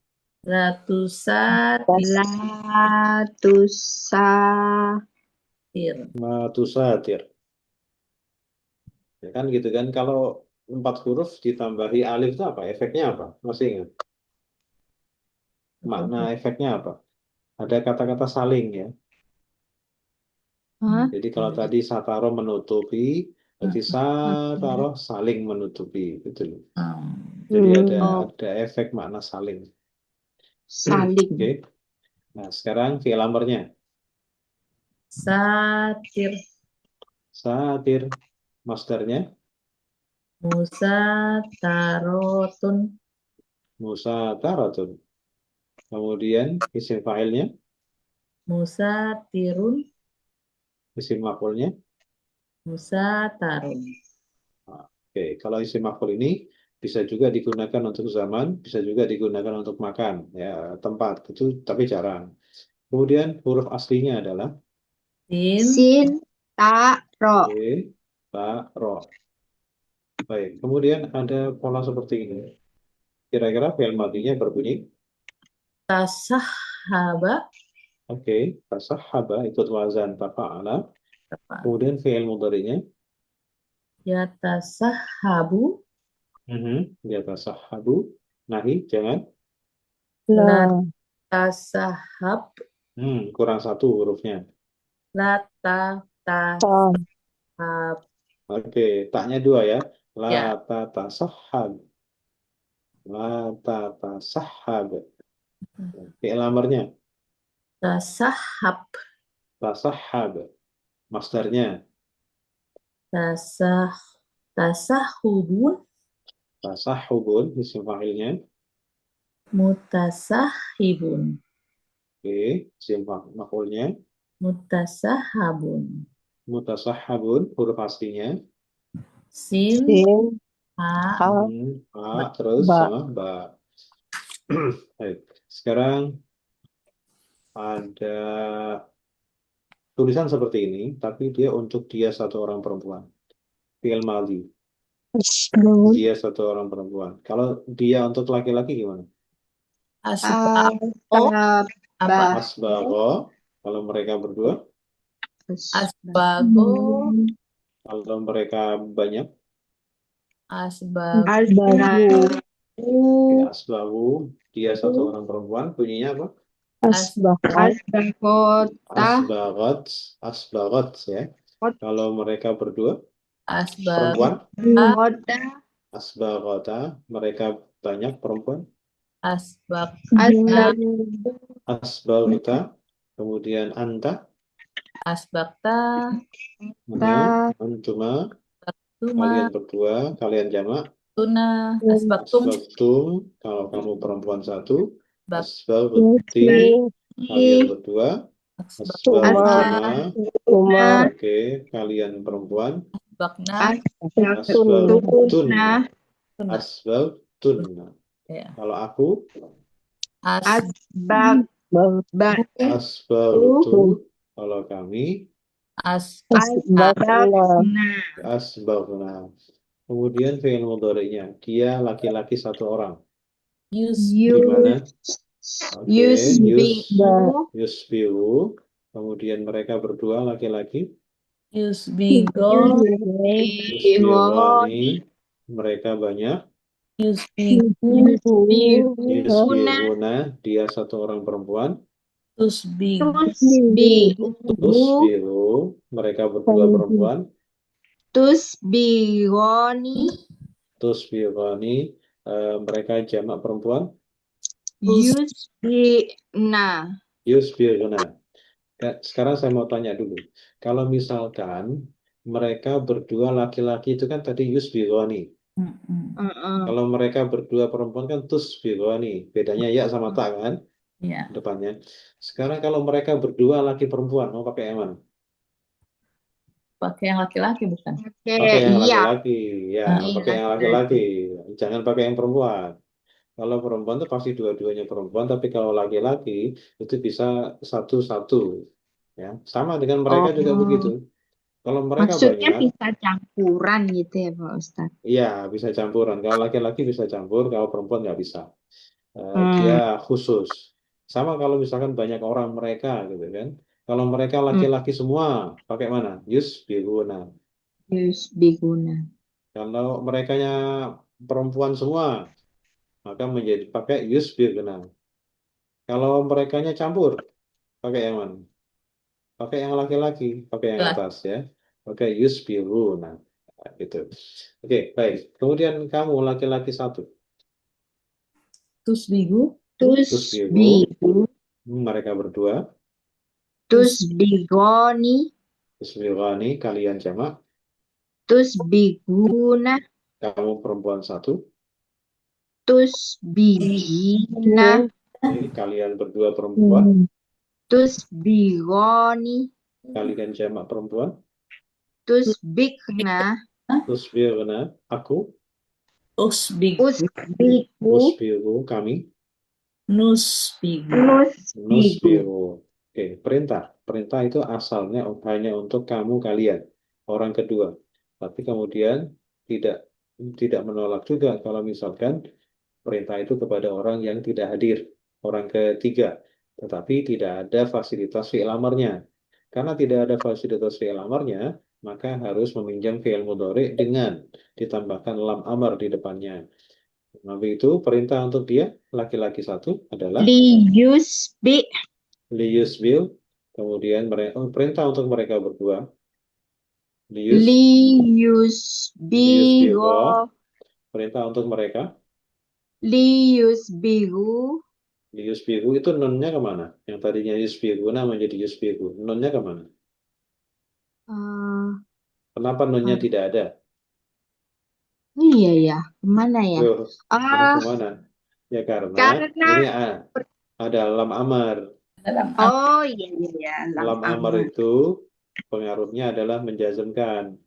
Ratusan Latusatir. matusatir. Ya kan gitu kan. Kalau 4 huruf ditambahi alif itu apa? Efeknya apa? Masih ingat? Makna efeknya apa? Ada kata-kata saling ya. Hah? Jadi kalau tadi sataro menutupi, berarti sataro saling menutupi, gitu loh. Jadi Oh, ada efek makna saling. saling. Oke. Nah, sekarang fi'il amarnya. satir, Satir. Masdarnya musa, tarotun, musataratun. Kemudian isim fa'ilnya, musa, tirun, isim maf'ulnya. musa, tarun. Oke, kalau isim maf'ul ini bisa juga digunakan untuk zaman, bisa juga digunakan untuk makan, ya tempat itu, tapi jarang. Kemudian huruf aslinya adalah Sin, Sin, ta, ro. E, Ta, Ro. Baik, kemudian ada pola seperti ini. Kira-kira fi'il madhinya berbunyi, tasahhaba, oke, tasahhaba, ikut wazan tafa'ala. Kemudian fi'il mudhari'nya, yatasahhabu, ya tasahhabu. Nahi, jangan. Lah. latasahhab, Kurang 1 hurufnya. latasahhab, Ta. Oke, taknya 2 ya. La ya, tatasahhab. La tatasahhab. Fi'il amarnya, tasahhab, tasahhab. Masdarnya, tasah, tasahhubun, tasahhubun, isim fa'ilnya. mutasahhibun, Oke, isim maf'ulnya. mutasahhabun, Mutasahhabun, huruf aslinya. sin, Sin. ha, Ha. A, terus Ba. sama ba. Baik. Sekarang ada tulisan seperti ini, tapi dia untuk dia satu orang perempuan. Fi'il madhi. Asbun. Dia satu orang perempuan. Kalau dia untuk laki-laki gimana? asbabo, Asbab. apa? Asbagho. Kalau mereka berdua. Asbago, Kalau mereka banyak. asbago, Bagu. Oke, asbahu, dia satu orang perempuan, bunyinya apa? Asbahat. Asbakota. Asbagot, asbagot ya. Kalau mereka berdua, Asbab perempuan, Asbakota. asbagota, mereka banyak perempuan, asbakna asbagota, kemudian anta, asbakta antuma, tuma kalian berdua, kalian jamak, tuna asbaktum asbagtum, kalau kamu perempuan satu, bak asbagti, kalian berdua, asbakna asbagtuma, Tuma. oke, kalian perempuan, asbakna asbagtunna, tuna asbagtunna. ya Kalau aku, Asbak. Bak. asbagtu, kalau kami, Asbakna. asbagna. Kemudian fi'il mudhari'nya, dia laki-laki satu orang. yus Gimana? Oke, Yusbihu. yusbihu. Kemudian mereka berdua laki-laki. yusbigo Yusbihani. Mereka banyak. yusbigu Yusbihuna. Dia satu orang perempuan. tusbigu Tusbihu. Tusbihu. Mereka berdua perempuan. Tusbihoni. Tusbihani. Mereka jamak perempuan. Yusbina. Yusbihuna. Sekarang saya mau tanya dulu. Kalau misalkan mereka berdua laki-laki itu kan tadi yusbihani. Kalau mereka berdua perempuan kan tusbihani. Bedanya ya sama tak kan ya depannya. Sekarang kalau mereka berdua laki perempuan mau pakai yang mana? pakai yang laki-laki bukan Pakai yang Iya. laki-laki. Ya, Iya, pakai yang laki-laki. Jangan pakai yang perempuan. Kalau perempuan itu pasti dua-duanya perempuan, tapi kalau laki-laki itu bisa satu-satu. Ya, sama dengan mereka juga begitu. Kalau mereka Maksudnya banyak, bisa campuran gitu ya Pak Ustadz. iya bisa campuran. Kalau laki-laki bisa campur, kalau perempuan nggak bisa. Hmm. Dia khusus. Sama kalau misalkan banyak orang mereka gitu kan. Kalau mereka laki-laki semua, pakai mana? Yusbihuna. Yusbihuna. Kalau merekanya perempuan semua, maka menjadi pakai yusbihuna. Kalau merekanya campur, pakai yang mana? Pakai yang laki-laki, pakai yang Laki. atas ya. Pakai yusbihuna. Gitu. Oke, baik. Kemudian kamu laki-laki satu. tusbigu Tusbihu. Mereka berdua. Tusbigoni. Tusbihani, kalian jamak. Tusbiguna. Kamu perempuan satu. Tusbigina. Kalian berdua perempuan. Tusbigoni. Kalian jamak perempuan. Tusbigna. Tusbihuna, aku. usbigu Usbiku. Usbihu, kami. nusbigu Nusbiku. Nusbihu. Oke, perintah. Perintah itu asalnya hanya untuk kamu kalian, orang kedua. Tapi kemudian tidak tidak menolak juga kalau misalkan perintah itu kepada orang yang tidak hadir, orang ketiga. Tetapi tidak ada fasilitas fi'il amarnya. Karena tidak ada fasilitas fi'il amarnya, maka harus meminjam fi'il mudhari dengan ditambahkan lam amar di depannya. Nabi itu perintah untuk dia laki-laki satu adalah Liyusbi. liyusbil, kemudian perintah untuk mereka berdua Liyusbigo. perintah untuk mereka Liyusbigu. liyusbihu itu nonnya kemana? Yang tadinya yusbihu menjadi yusbihu, nonnya kemana? Kenapa nonnya tidak ada? Iya ya, kemana ya? Loh, kemana? Ya karena ini ada lam amar. Oh iya iya Lam amar itu pengaruhnya adalah menjazmkan.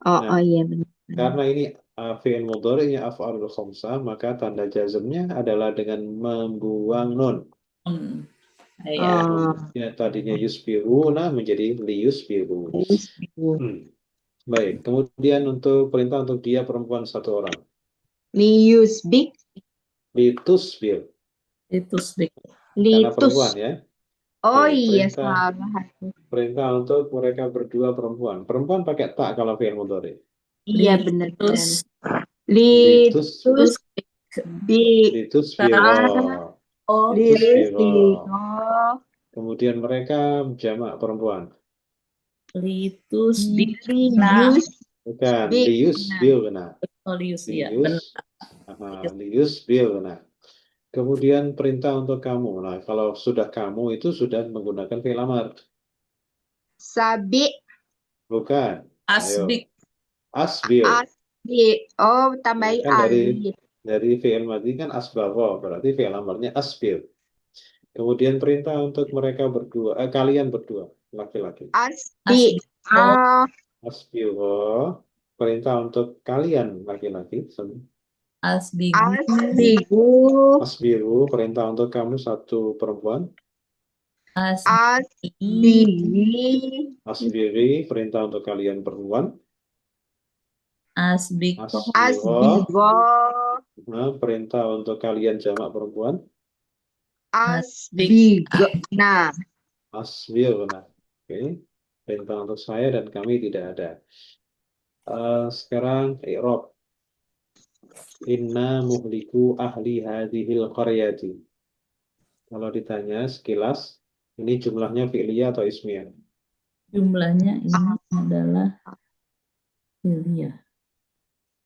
Oh iya benar. Karena ini fi'il mudhari'nya af'alul khamsah, maka tanda jazmnya adalah dengan membuang nun. ya Ya, tadinya yusbiruna menjadi liyusbiru. Baik, kemudian untuk perintah untuk dia perempuan satu orang. Liyusbik. Litusbir. Karena perempuan ya. Oh Oke, iya perintah, salah. perintah untuk mereka berdua perempuan. Perempuan pakai tak kalau fi'il mudhari. Iya benar. Litus. Litusbiro. Oh, Litusbiro. Kemudian mereka jamak perempuan. litus bikna. Bukan, liusbil benar. Oh, lius ya. Benar. Liusbil benar. Kemudian perintah untuk kamu. Nah, kalau sudah kamu itu sudah menggunakan fi'il amar. Sabi. Bukan. Ayo. Asbik. Asbil. Asbi. Oh, tambahi Kan alif. dari fi'il madhi kan asbagho, berarti fi'il amarnya asbil. Kemudian perintah untuk mereka berdua, kalian berdua, laki-laki. Asbi. Asbil. Perintah untuk kalian laki-laki. Asbigu. Asbigu. Asbiru, perintah untuk kamu satu perempuan. Asbiri. Asbiri, perintah untuk kalian perempuan. Asbiko. Asbigo. Nah, perintah untuk kalian jamak perempuan. Asbigo. Nah, Asbir, benar. Oke. Perintah untuk saya dan kami tidak ada. Sekarang i'rab. Inna muhliku ahli hadhil qaryati. Kalau ditanya sekilas, ini jumlahnya fi'liyah atau ismiyah? Jumlahnya ini adalah filia.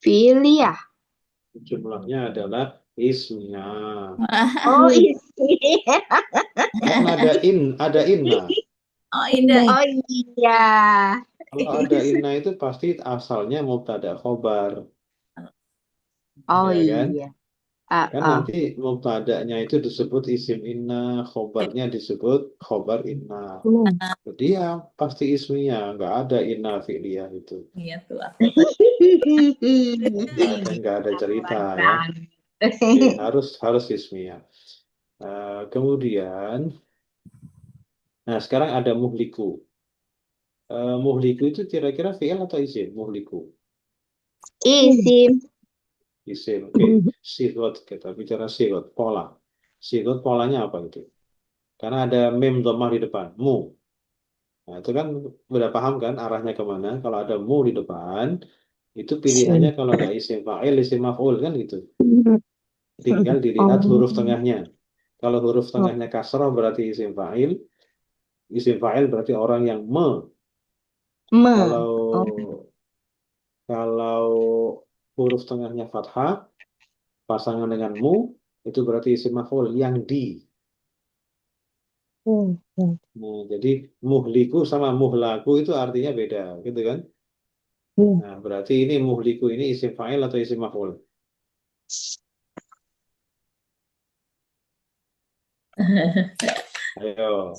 Filia. Jumlahnya adalah ismiyah. Oh, isi. Kan ada inna. Oh, indah. Oh iya. Kalau ada inna itu pasti asalnya mubtada khobar. Oh Ya kan? iya. Kan nanti mubtada'nya itu disebut isim inna, khobarnya disebut khobar inna. Jadi ya pasti ismiyah, nggak ada inna fi'liyah itu. Iya tuh. Nggak ada cerita ya. Oke, harus ismiyah. Kemudian, nah sekarang ada muhliku. Muhliku itu kira-kira fi'il atau isim? Muhliku. Isim. Isim. Oke. Sigot, kita bicara sigot, pola. Sigot polanya apa itu? Karena ada mem dhammah di depan, mu. Nah, itu kan udah paham kan arahnya kemana? Kalau ada mu di depan, itu pilihannya kalau nggak isim fa'il, isim maf'ul kan gitu. Tinggal dilihat huruf tengahnya. Kalau huruf tengahnya kasrah berarti isim fa'il. Isim fa'il berarti orang yang Kalau huruf tengahnya fathah, pasangan dengan mu, itu berarti isim maf'ul yang di. Nah, jadi muhliku sama muhlaku itu artinya beda, gitu kan? Nah, berarti ini muhliku ini isim fa'il atau isim maf'ul? Ayo.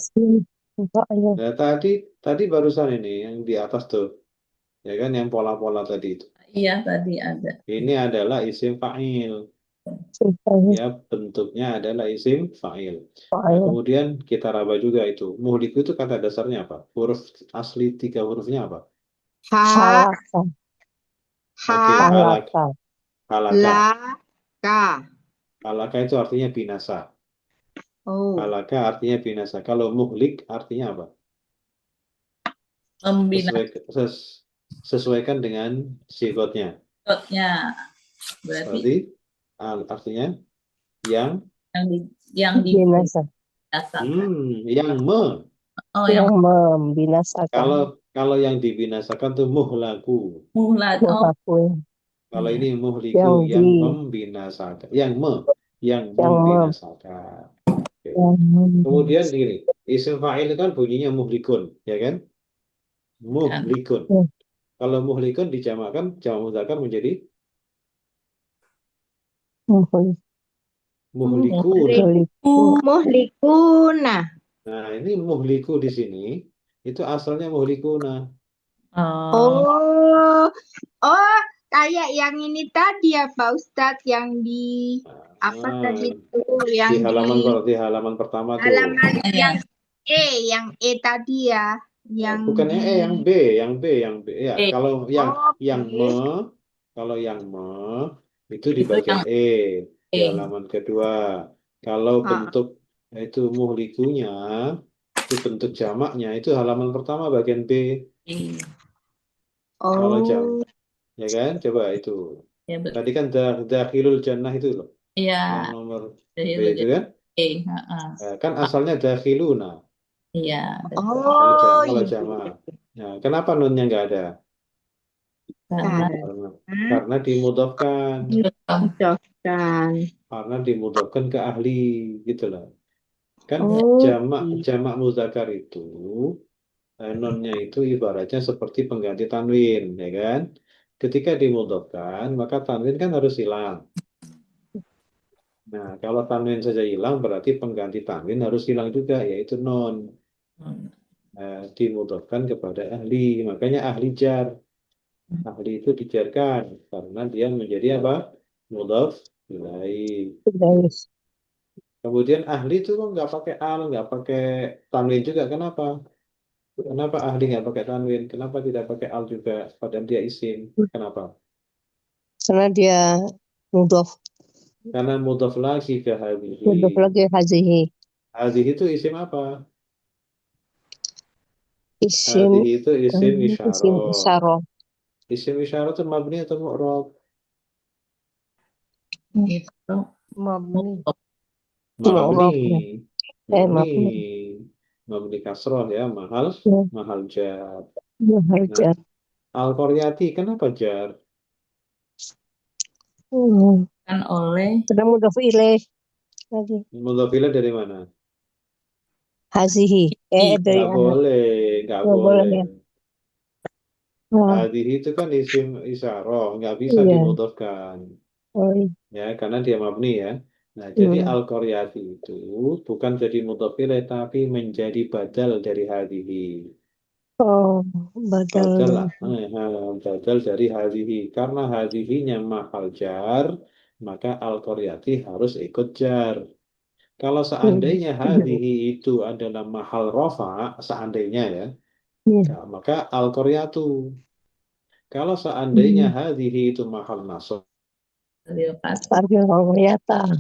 Nah, tadi barusan ini yang di atas tuh, ya kan, yang pola-pola tadi itu. Iya, tadi ada. Ini adalah isim fa'il. Ya, bentuknya adalah isim fa'il. Nah, kemudian kita raba juga itu. Muhliku itu kata dasarnya apa? Huruf asli 3 hurufnya apa? Oke, halaka. Halaka itu artinya binasa. Halaka artinya binasa. Kalau muhlik artinya apa? Sesuaikan dengan sigotnya. Berarti artinya yang Binasa. yang Yang membinasakan. Kalau yang dibinasakan tuh muhlaku. Muhlaku. Kalau ini muhliku yang membinasakan, yang membinasakan. Oke. Kemudian gini, isim fa'il kan bunyinya muhlikun, ya kan? Muhlikun. Kalau muhlikun dijamakkan, jamak mudzakkar menjadi muhlikun. Muhlikuna. Nah, ini muhliku di sini itu asalnya muhlikuna. Oh, kayak yang ini tadi ya Pak Ustadz, yang di apa tadi itu, yang di halaman pertama tuh. Halaman yang tadi ya, yang bukan yang B ya. Kalau yang itu di bagian di halaman kedua. Kalau bentuk itu muhlikunya, itu bentuk jamaknya itu halaman pertama bagian B. Kalau jam, ya kan? Coba itu. Ya, Tadi kan dakhilul jannah itu loh. Iya, Yang nomor B dahilu itu jadi kan? heeh. Kan asalnya dakhiluna. Iya, betul. Oh Kalau iya, jamaah. Nah, kenapa nunnya nggak ada? Karena karena Karena dimudofkan. didofkan. Karena dimudofkan ke ahli gitu loh. Kan Oh, jamak gitu. jamak muzakkar itu nunnya itu ibaratnya seperti pengganti tanwin, ya kan? Ketika dimudofkan, maka tanwin kan harus hilang. Nah, kalau tanwin saja hilang, berarti pengganti tanwin harus hilang juga, yaitu non. Dimudofkan kepada ahli. Makanya ahli jar. Ahli itu dijarkan karena dia menjadi apa? Mudhof ilaih. Guys, Kemudian ahli itu kok nggak pakai al, nggak pakai tanwin juga. Kenapa? Kenapa ahli nggak pakai tanwin? Kenapa tidak pakai al juga? Padahal dia isim. Kenapa? karena dia mudhof Karena mudhof lagi ke hadhihi. mudhof lagi hazihi Hadhihi itu isim apa? isim Hadhihi itu isim isim isyarah. isyarah. Isim isyarah itu mabni atau mu'rab? itu Mabni. Mabni. Mu'rab ya. Mabni. Mabni. Mabni kasroh ya. Mahal. Ya, Mahal jar. ya Nah, hajar. al-Qaryati kenapa jar? kan oleh Sedang mudhof ilaih lagi Mudhof ilaih dari mana? hazihi dari Nggak anak boleh. Nggak nggak boleh boleh. ya. Oh, Hadhihi itu kan isim isyarah. Nggak bisa iya. dimudhofkan. Oh, iya. Ya, karena dia mabni ya. Nah, jadi Hmm. al-Qaryati itu bukan jadi mudhof ilaih tapi menjadi badal dari hadhihi. Oh, badal Badal, dari badal dari hadhihi. Karena hadhihinya mahal jar, maka al-Qaryati harus ikut jar. Kalau hmm. seandainya hadhihi itu adalah mahal rofa, seandainya ya, Iya. maka al-Qaryatu. Kalau seandainya Hmm. hadhihi itu mahal nasab, beliau kasih Parkir kelihatan.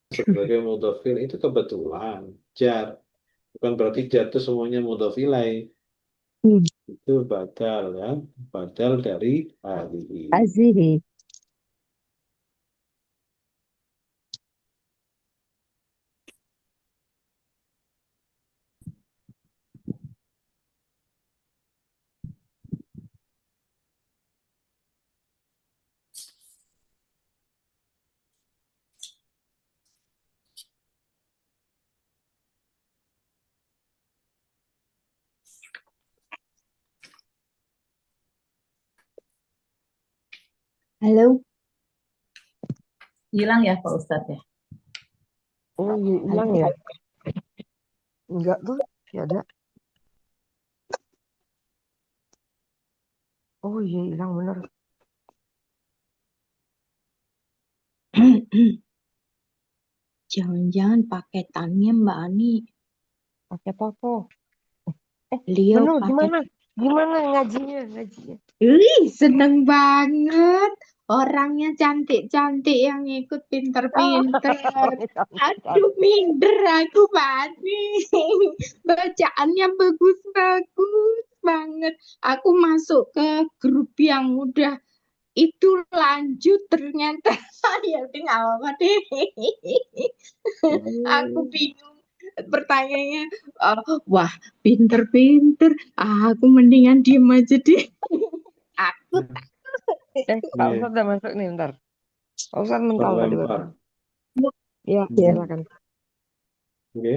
sebagai mudhofil itu kebetulan jar. Bukan berarti jar itu semuanya mudhof ilaih. Hmm. Itu badal ya, badal dari hadhihi. Hazihi. Halo, hilang ya Pak Ustadz ya. Oh iya, hilang halo. ya? Enggak tuh. Ya ada. Oh iya, hilang bener. Jangan-jangan paketannya Mbak Ani. Pakai apa? Beliau Menu paket. gimana? Gimana ngajinya? Ngajinya. Wih, seneng banget. Orangnya cantik-cantik yang ikut pinter-pinter. Aduh, minder aku, Mbak Ani. Bacaannya bagus-bagus banget. Aku masuk ke grup yang udah itu lanjut ternyata ya tinggal apa deh. Aku bingung pertanyaannya. Wah, pinter-pinter. Aku mendingan diem aja deh. Aku Pak Nih, Ustadz udah masuk nih, ntar. Pak Ustadz mental tadi terlempar. barusan. Iya, Ya. silakan. Oke.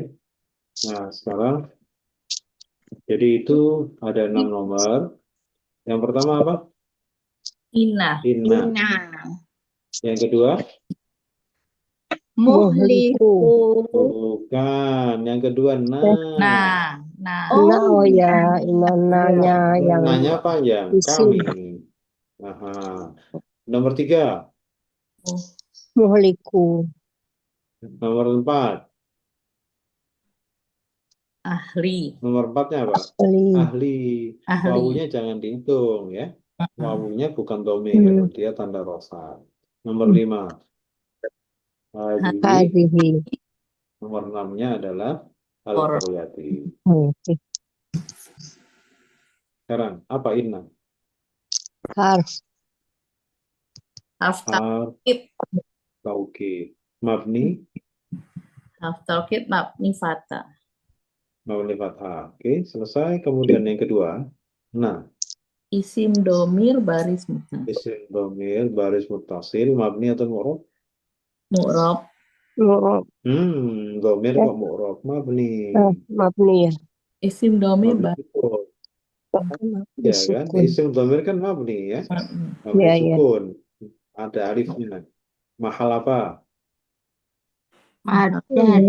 Nah, sekarang jadi itu ada 6 nomor. Yang pertama apa? Inah, Inna. Ina, Yang kedua, Muhliku. bukan. Yang kedua, nah, nah, Nah, Oh, oh ya, nah. inonanya yang Nanya panjang. isim Kami. Aha. Nomor 3. oh, muhliku. Nomor 4. ahli, Nomor 4-nya apa? Ahli. Ahli. ahli, Wawunya jangan dihitung ya. Wawunya bukan domir. Hmm. Dia tanda rofa. Nomor 5. Hadhihi. Hazihi. Nomor 6-nya adalah or, al-Qaryati. Oke. Sekarang, apa inna? Harf. Half Harf taukid. taukid. Mabni Half taukid mabni fathah. mabni fathah. Oke, selesai. Kemudian yang kedua. Nah, Isim domir baris mutan. isim dhamir baris muttasil mabni atau mu'rab? Mu'rob. Mu'rob. Dhamir Ya, kok mu'rab? Mabni. mabni ya. Isim domir Mabni baris sukun. Mabni Ya kan? sukun. Isim dhamir kan mabni ya. mabni. Mabni Ya, ya. sukun. Ada alifnya. Mahal apa? Madan.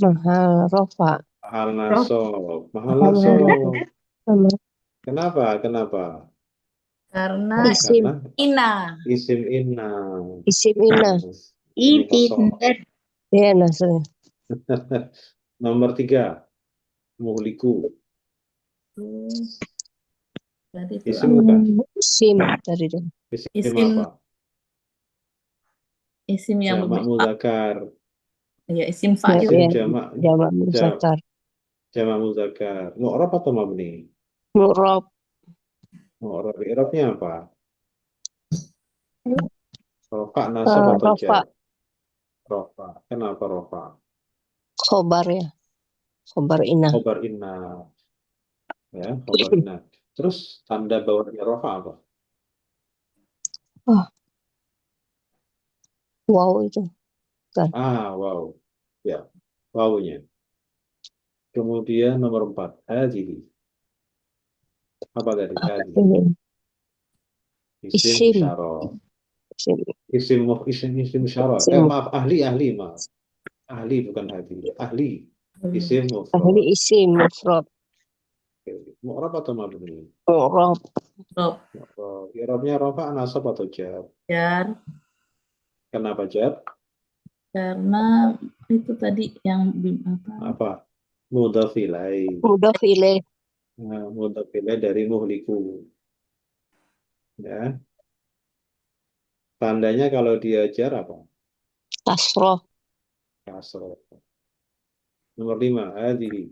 Mahal rofa. Mahal Rob. nasob. Mahal Mahal nasob. sama Kenapa? Kenapa? Karena isim. Karena ina. isim inna. Isim ina. Ini kosong. Pinter. Ya, nasnya. Nomor 3. Muhliku. Itu tadi itu Isim bukan? Isim tadi deh. Isim isim apa? isim yang Jamak muzakkar. ya isim Ya, fa'il. Isim ya. jamak Jamak muzakkar. jamak muzakkar. Mu'rab atau mabni? Mu'rob. Mu'rab. I'rabnya apa? Rofa, nasab atau Rofa. jar? Rofa. Kenapa rofa? Khobar ya. Khobar ina. Khobar inna. Ya, khobar inna. Terus tanda bawahnya rofa apa? Oh, wow itu. Kan. Wow. Ya, wawunya. Kemudian nomor 4. Hadhihi. Apa tadi? Hadhihi. Ini. Isim Isim. isyarah. Isim. Isim isyarah. Isim. Maaf, ahli, maaf. Ahli bukan hadhihi. Ahli. Isim Ahli mufrad. isim mufrad. Oke. Mu'rab atau mabni? Mu'rob. Rob. I'rabnya rofa, nasab atau jar? Jar. Kenapa jar? Karena itu tadi yang apa? Apa? Mudhaf ilaih. Mudhaf ilaih. Nah, mudhaf ilaih dari muhliku. Ya. Tandanya kalau dia jar apa? Kasroh. Kasroh. Nomor 5. Hadhihi.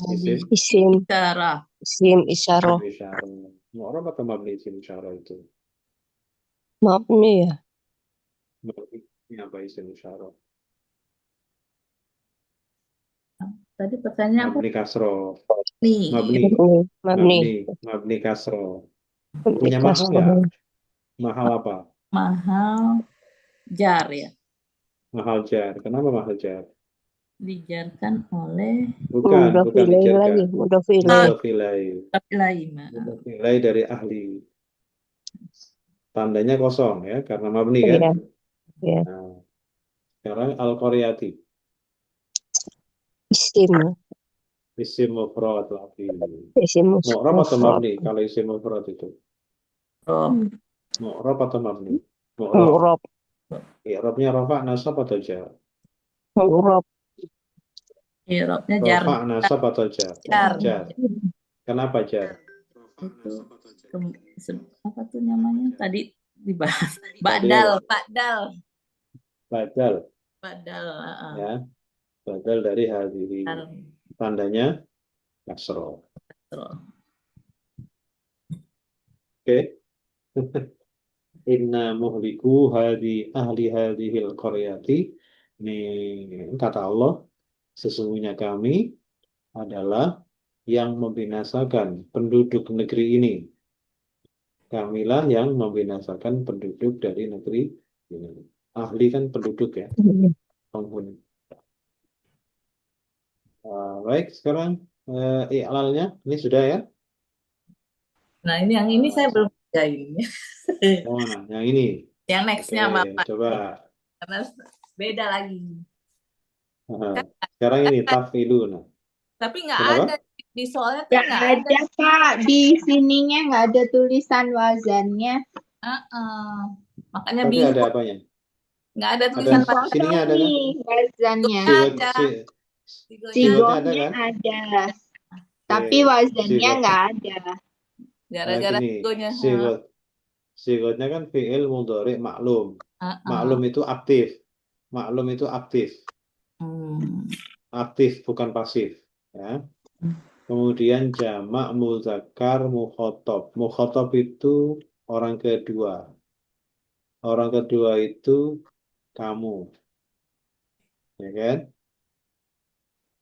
Isim Isim. Isyarah. Isim isyarah. isyarah. Mu'rab atau mabni isim isyarah itu? Mabni ya. Mabni. Ini apa isim isyarah? Tadi pertanyaannya apa? Mabni kasroh. Nih, Mabni. Mabni. Mabni kasroh. Mabni Punya mahal kasroh. nggak? Mahal apa? mahal jar ya. Mahal jar. Kenapa mahal jar? Dijarkan oleh Bukan Mudhaf ilaih lagi. dijarkan. Mudhaf ilaih. Mudhaf ilaih. lain. Mudhaf ilaih dari ahli. Tandanya kosong ya, karena mabni kan. Iya. Ya. Nah, sekarang al-qaryati. Isim. Isim mufrad lagi. Isim Mu'rab atau mufrad. mabni kalau isim mufrad itu? Rob. Mu'rab atau mabni? Mu'rab. Mu'rob. I'rabnya rafa, nasab atau jar? Mu'rob. Irobnya jar. Rafa, nasab atau jar? Jar. Jar. Kenapa jar? Itu apa tuh namanya? Tadi dibahas. Badal. Badal. Ya, badal dari hadiri. Tandanya kasroh. Oke. Inna muhliku ahli hadhil qaryati. Ini kata Allah, sesungguhnya kami adalah yang membinasakan penduduk negeri ini. Kamilah yang membinasakan penduduk dari negeri ini. Ahli kan penduduk ya, penghuni. Baik, sekarang i'lalnya ini sudah ya. Nah, ini yang ini saya belum kerjain. Oh, nah, yang ini. Yang nextnya Oke, Bapak. coba. Karena beda lagi. Sekarang ini tafilun. Tapi nggak Kenapa? ada di soalnya kan Nggak ada, Kak. Di sininya nggak ada tulisan wazannya. Makanya Tapi bingung. ada apanya? Nggak ada tulisan Ada sininya ada kan? Nih, wazannya. Ada. Sigotnya Sigotnya ada kan? ada. Tapi Oke, wazannya sigot. nggak ada. Gara-gara Gini, sigonya. sigotnya kan fi'il mudhari maklum. Maklum itu aktif. Maklum itu aktif. Aktif bukan pasif. Ya. Kemudian jamak muzakkar mukhotob. Mukhotob itu orang kedua. Orang kedua itu kamu, ya kan?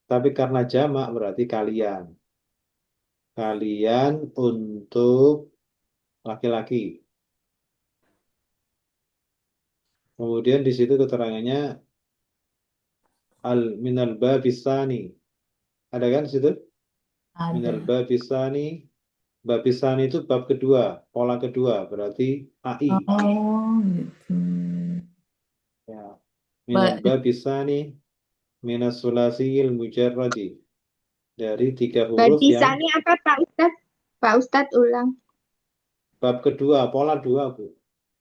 Tapi karena jamak berarti kalian. Kalian untuk laki-laki. Kemudian di situ keterangannya minal babisani. Ada kan di situ? Minal Ada. babisani. Babisani itu bab kedua, pola kedua, berarti AI. Oh, gitu. Ya. Minal Ba- babisani minas sulasil mujarradi. Dari 3 huruf yang Badisani apa Pak Ustadz? Pak Ustadz ulang. bab kedua, pola 2, Bu.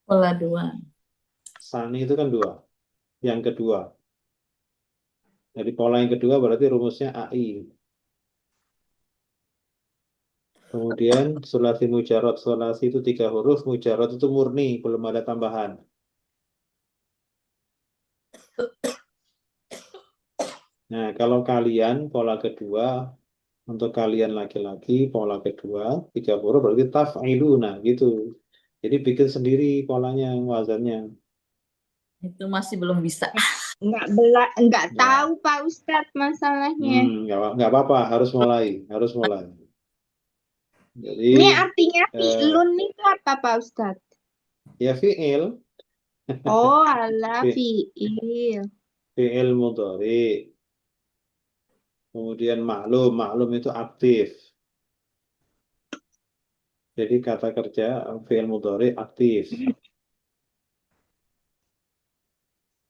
Pola dua. Sani itu kan 2. Yang kedua. Jadi pola yang kedua berarti rumusnya AI. Kemudian sulasi mujarot. Sulasi itu 3 huruf. Mujarot itu murni, belum ada tambahan. Nah, kalau kalian pola kedua, untuk kalian laki-laki, pola kedua, 3 huruf berarti taf'iluna gitu. Jadi bikin sendiri polanya, wazannya. Itu masih belum bisa. Enggak Ya. tahu Pak Ustadz masalahnya. Nggak apa-apa, harus mulai, harus mulai. Jadi Ini artinya eh, fi'lun itu apa Pak Ustadz? ya fi'il, Oh, ala fi- fi'il. fi'il mudhari. Kemudian maklum, maklum itu aktif. Jadi kata kerja fi'il mudhari aktif.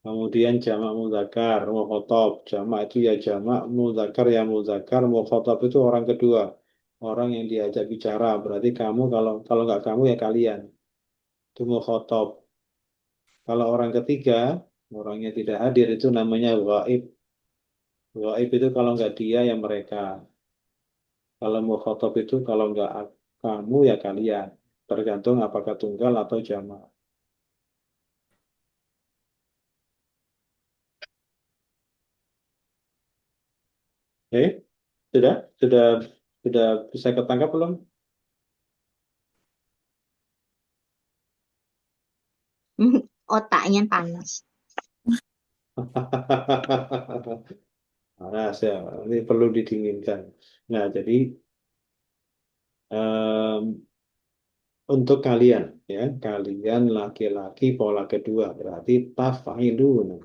Kemudian jamak muzakkar, mukhatab. Jamak itu ya jamak, muzakkar ya muzakkar, mukhatab itu orang kedua. Orang yang diajak bicara. Berarti kamu, kalau nggak kamu ya kalian. Itu mukhatab. Kalau orang ketiga, orangnya tidak hadir itu namanya ghaib. Ghaib itu kalau nggak dia ya mereka. Kalau mukhatab itu kalau nggak kamu ya kalian. Tergantung apakah tunggal atau jamak. Oke, sudah, sudah, sudah bisa ketangkap belum? Otaknya panas. Panas ya, ini perlu didinginkan. Nah, jadi em, untuk kalian, ya, kalian laki-laki pola kedua berarti taf'ilun.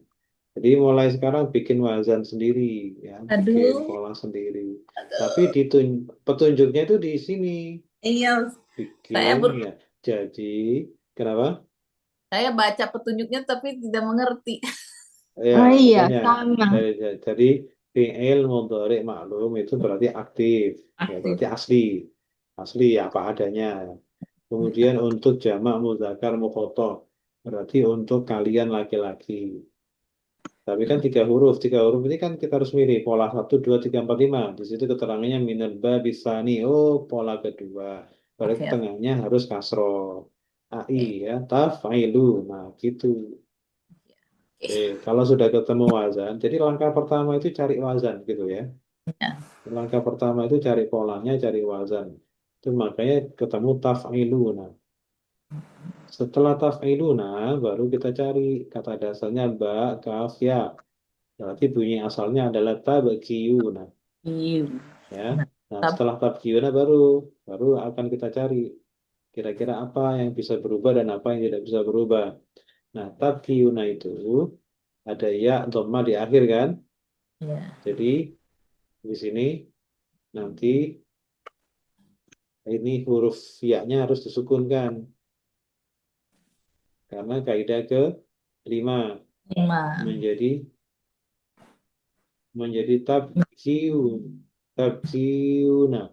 Jadi mulai sekarang bikin wazan sendiri, ya, bikin Aduh, pola sendiri. Tapi petunjuknya itu di sini, iya. Saya bikin ya. Jadi, kenapa? saya baca petunjuknya tapi tidak mengerti. Ya, Oh iya, makanya sama. jadi fi'il mudhari maklum itu berarti aktif, ya Aktif. berarti asli, asli apa adanya. Kemudian untuk jamak muzakkar mukhatab berarti untuk kalian laki-laki. Tapi kan 3 huruf ini kan kita harus milih pola 1, 2, 3, 4, 5. Di situ keterangannya minal babisani. Oh, pola kedua. Berarti Oke, tengahnya harus kasro. AI oke, ya, tafailu. Nah, gitu. oke. Kalau sudah ketemu wazan, jadi langkah pertama itu cari wazan gitu ya. Ya. Langkah pertama itu cari polanya, cari wazan. Itu makanya ketemu taf'iluna. Setelah taf'iluna, baru kita cari kata dasarnya ba, kaf, ya. Berarti bunyi asalnya adalah tabqiyuna, Iya. ya. Nah, Mantap. setelah tabqiyuna baru akan kita cari kira-kira apa yang bisa berubah dan apa yang tidak bisa berubah. Nah, tabqiyuna itu ada ya, dhamma di akhir kan? Ya. Jadi di sini nanti ini huruf ya-nya harus disukunkan karena kaidah ke-5 Lima. menjadi tabkiuna.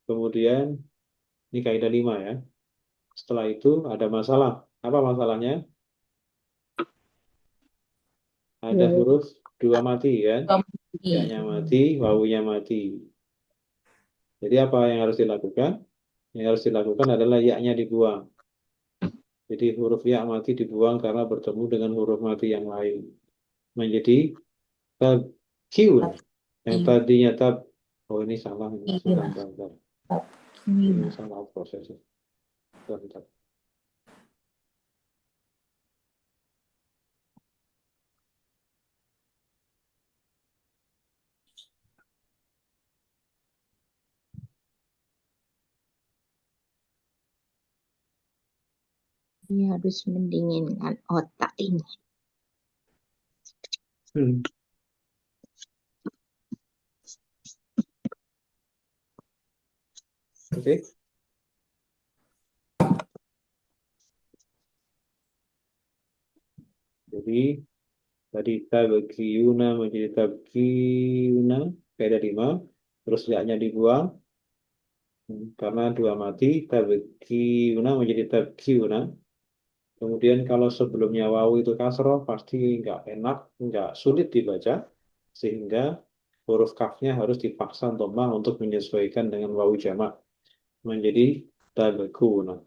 Kemudian ini kaidah 5 ya. Setelah itu ada masalah. Apa masalahnya? Ada Ya, huruf 2 mati kan? Ya-nya Komedi. mati, wawunya mati. Jadi apa yang harus dilakukan? Yang harus dilakukan adalah ya-nya dibuang. Jadi huruf ya mati dibuang karena bertemu dengan huruf mati yang lain. Menjadi tabkiu. Yang tadinya oh ini salah ini. Sebentar, Ina. sebentar. Ini Ina. salah prosesnya. Bentar, bentar. Ini harus mendinginkan otak ini. Hmm. Oke. Jadi tadi tabkiyuna menjadi tabkiyuna kaidah 5. Terus ya-nya dibuang karena dua mati. Tabkiyuna menjadi tabkiyuna. Kemudian kalau sebelumnya wawu itu kasroh pasti nggak enak, nggak sulit dibaca, sehingga huruf kafnya harus dipaksa dhamma untuk menyesuaikan dengan wawu jamak menjadi tabkuna.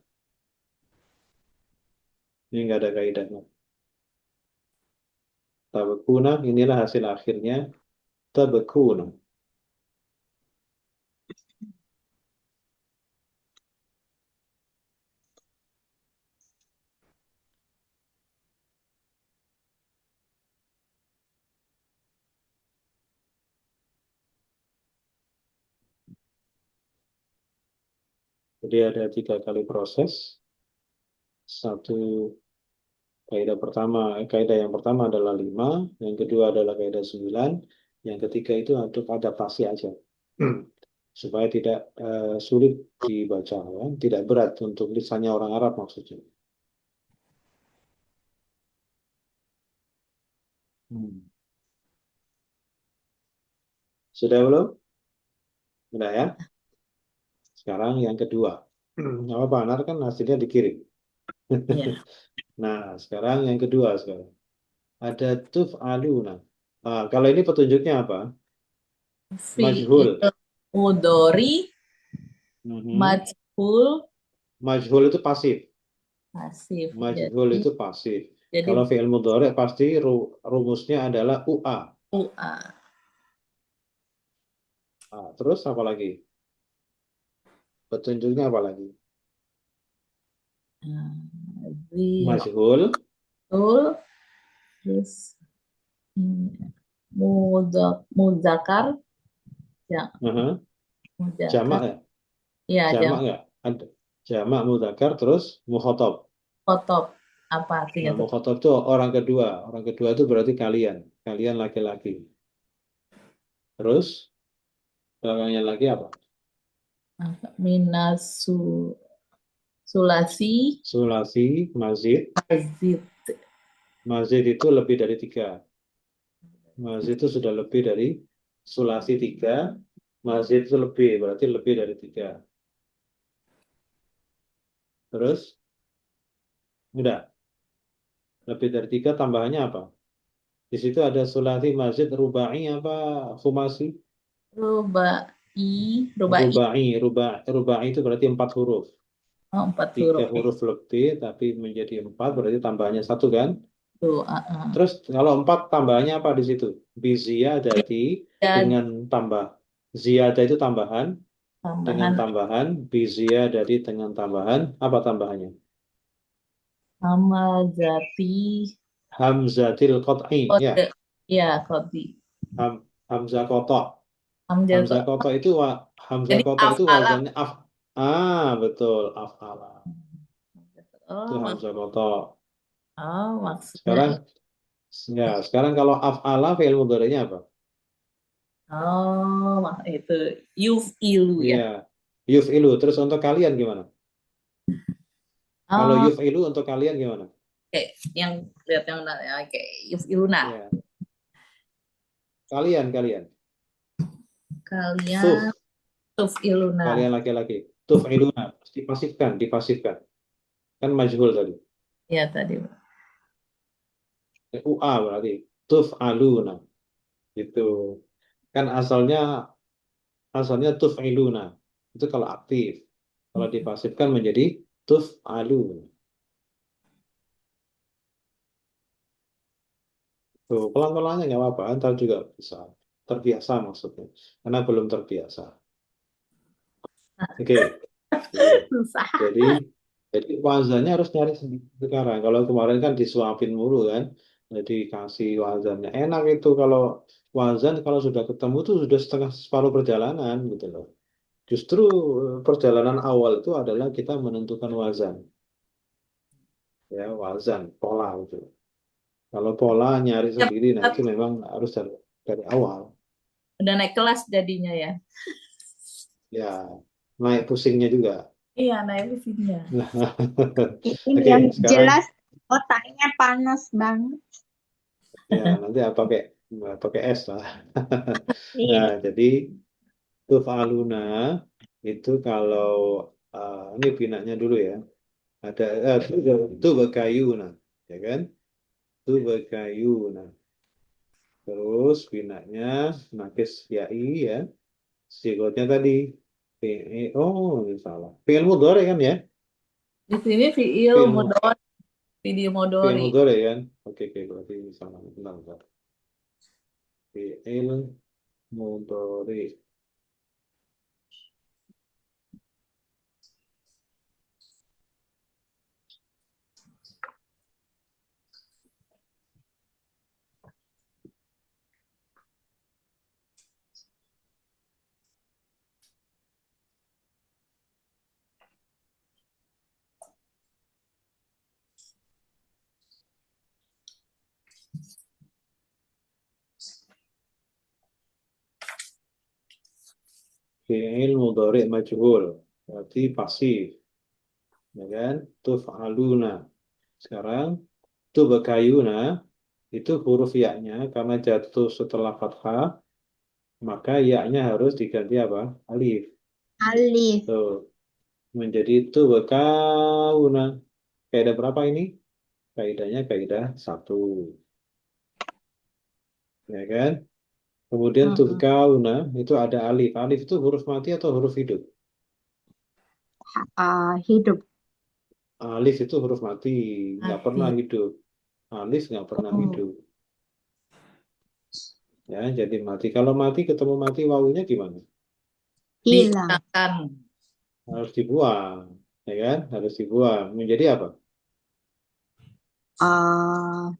Ini nggak ada kaidahnya. Tabkuna inilah hasil akhirnya tabkuna. Jadi ada 3 kali proses. Satu kaidah yang pertama adalah 5, yang kedua adalah kaidah 9, yang ketiga itu untuk adaptasi aja. Supaya tidak sulit dibaca, ya. Tidak berat untuk lisannya orang Arab maksudnya. Hmm. Sudah belum? Sudah ya? Sekarang yang kedua. Nggak apa-apa, nanti kan hasilnya dikirim. Ya. Nah, sekarang yang kedua sekarang. Ada tuf'aluna. Ah, kalau ini petunjuknya apa? Majhul. Fi'il mudhari Mhm. majhul Majhul itu pasif. pasif. Majhul itu pasif. Jadi Kalau fi'il mudhari pasti rumusnya adalah UA. UA. Ah, terus apa lagi? Petunjuknya apa lagi? Majhul. Zirul terus mudzakkar ya Aha. mudzakkar Jamak ya? ya Jamak jam nggak? Ada. Jamak mudzakkar terus mukhatab. khotop apa artinya Nah, tuh? mukhatab itu orang kedua. Orang kedua itu berarti kalian. Kalian laki-laki. Terus belakangnya lagi apa? Minasu sulasi Sulasi, mazid. azid. Mazid itu lebih dari 3. Mazid itu sudah lebih dari sulasi 3. Mazid itu lebih, berarti lebih dari 3. Terus, udah. Lebih dari 3 tambahannya apa? Di situ ada sulasi, mazid, rubai apa khumasi? Rubai Rubai itu berarti 4 huruf. 4 3 huruf huruf lebih, tapi menjadi 4, berarti tambahannya 1 kan? itu Terus kalau 4 tambahannya apa di situ? Biziyadati dan dengan tambah. Ziyadah itu tambahan. Dengan tambahan tambahan. Biziyadati dengan tambahan. Apa tambahannya? amal jati Hamzatil qat'i. Ya. kode ya kodi Hamzah kotok. hamzah Hamzah kotok itu Hamzah jadi kotok itu af'ala wazannya betul, af'ala. Itu oh Hamzah kotok. maksudnya Sekarang sekarang kalau af'ala fi'il mudhari'nya apa? itu yuf'ilu ya. Iya. Yuf'ilu. Terus untuk kalian gimana? Kalau Oh, yuf'ilu untuk kalian gimana? kayak yang lihat yang mana ya, kayak yuf'iluna. Ya. Kalian. Kalian Tuf. tuf'iluna. Kalian laki-laki. Tuf'iluna. Dipasifkan. Kan majhul tadi. Ya tadi. UA berarti. Tuf'aluna. Gitu. Kan asalnya tuf'iluna. Itu kalau aktif. Kalau dipasifkan menjadi tuf'aluna. Tuh, pelan-pelannya nggak apa-apa. Ntar juga bisa. Terbiasa maksudnya. Karena belum terbiasa. Oke. Susah. Jadi Jadi wazannya harus nyari sendiri sekarang. Kalau kemarin kan disuapin mulu kan, jadi kasih wazannya. Enak itu kalau wazan kalau sudah ketemu tuh sudah setengah separuh perjalanan gitu loh. Justru perjalanan awal itu adalah kita menentukan wazan, ya wazan pola itu. Kalau pola nyari Ya, sendiri, nah itu memang harus dari awal. udah naik kelas jadinya ya. Ya naik pusingnya juga. Iya, naik mesinnya. Ini Oke, yang sekarang jelas otaknya panas banget. ya nanti pakai pakai es lah. Nah, Iya. jadi tufaluna itu kalau ini binaknya dulu ya. Ada tu berkayuna, ya kan? Tu berkayuna. Terus binaknya nakis yai ya. Sigotnya tadi oh ini salah. Fi'il mudhari kan ya? Di sini fiil Fi'il mu- modori, video fi'il modori. mudhari kan? Oke, berarti ini salah. Bentar, bentar. Fi'il mudhari. Fi'il mudhari majhul. Berarti pasif, ya kan? Tuf'aluna. Sekarang tubakayuna itu huruf ya-nya karena jatuh setelah fathah, maka ya-nya harus diganti apa? Alif. Alif. Tuh, menjadi tubakauna. Kaidah berapa ini? Kaidahnya kaidah satu, ya kan? Kemudian Mm-mm. tubakauna itu ada alif. Alif itu huruf mati atau huruf hidup? Hidup. Alif itu huruf mati, nggak pernah Mati. hidup. Alif nggak pernah Oh, hidup. Ya, jadi mati. Kalau mati ketemu mati wawunya gimana? hilang. Dihilangkan. Harus dibuang, ya kan? Harus dibuang. Menjadi apa? Ah,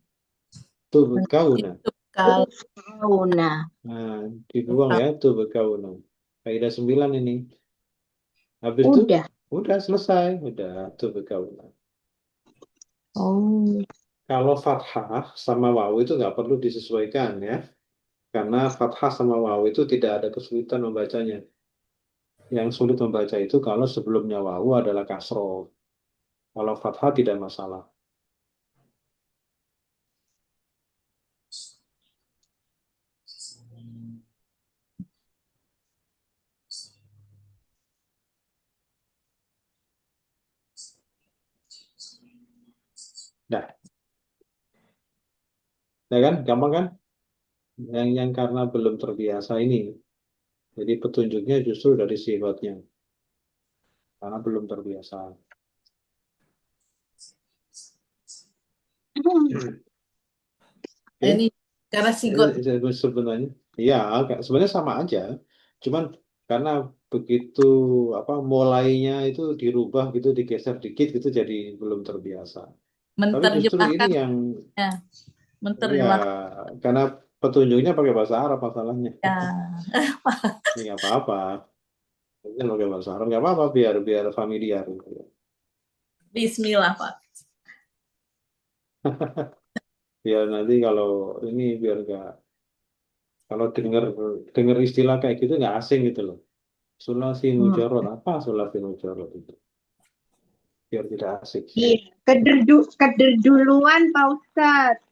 Tubekauna. Itu kalau fauna. Nah, dibuang ya tubekauna. Kaidah 9 ini. Habis itu Udah. udah selesai, udah tubekauna. Oh. Kalau fathah sama wawu itu nggak perlu disesuaikan ya, karena fathah sama wawu itu tidak ada kesulitan membacanya. Yang sulit membaca itu kalau sebelumnya wawu adalah kasroh. Kalau fathah tidak masalah. Nah, ya kan? Gampang kan? Yang karena belum terbiasa ini. Jadi petunjuknya justru dari sifatnya, karena belum terbiasa. Oke, ini karena sigot sebenarnya, ya sebenarnya sama aja. Cuman karena begitu apa mulainya itu dirubah gitu, digeser dikit gitu, jadi belum terbiasa. Tapi justru ini menerjemahkannya, yang ya menerjemahkan karena petunjuknya pakai bahasa Arab masalahnya. ya. Ini nggak apa-apa. Ini pakai bahasa Arab nggak apa-apa biar biar familiar gitu. Bismillah, Pak. Biar nanti kalau ini biar nggak kalau dengar dengar istilah kayak gitu nggak asing gitu loh. Sulasi Hmm. mujarrad apa sulasi mujarrad itu? Biar tidak asik. Iya. Kederduluan, Pak Ustadz.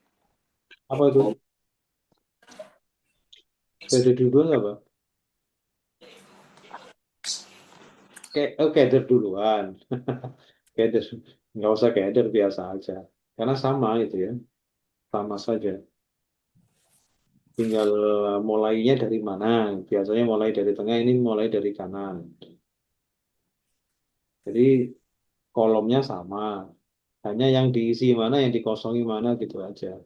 Apa itu? Keder duluan apa? Keder duluan. Keder. Nggak usah keder, biasa aja. Karena sama itu ya. Sama saja. Tinggal mulainya dari mana. Biasanya mulai dari tengah, ini mulai dari kanan. Jadi kolomnya sama. Hanya yang diisi mana, yang dikosongi mana gitu aja.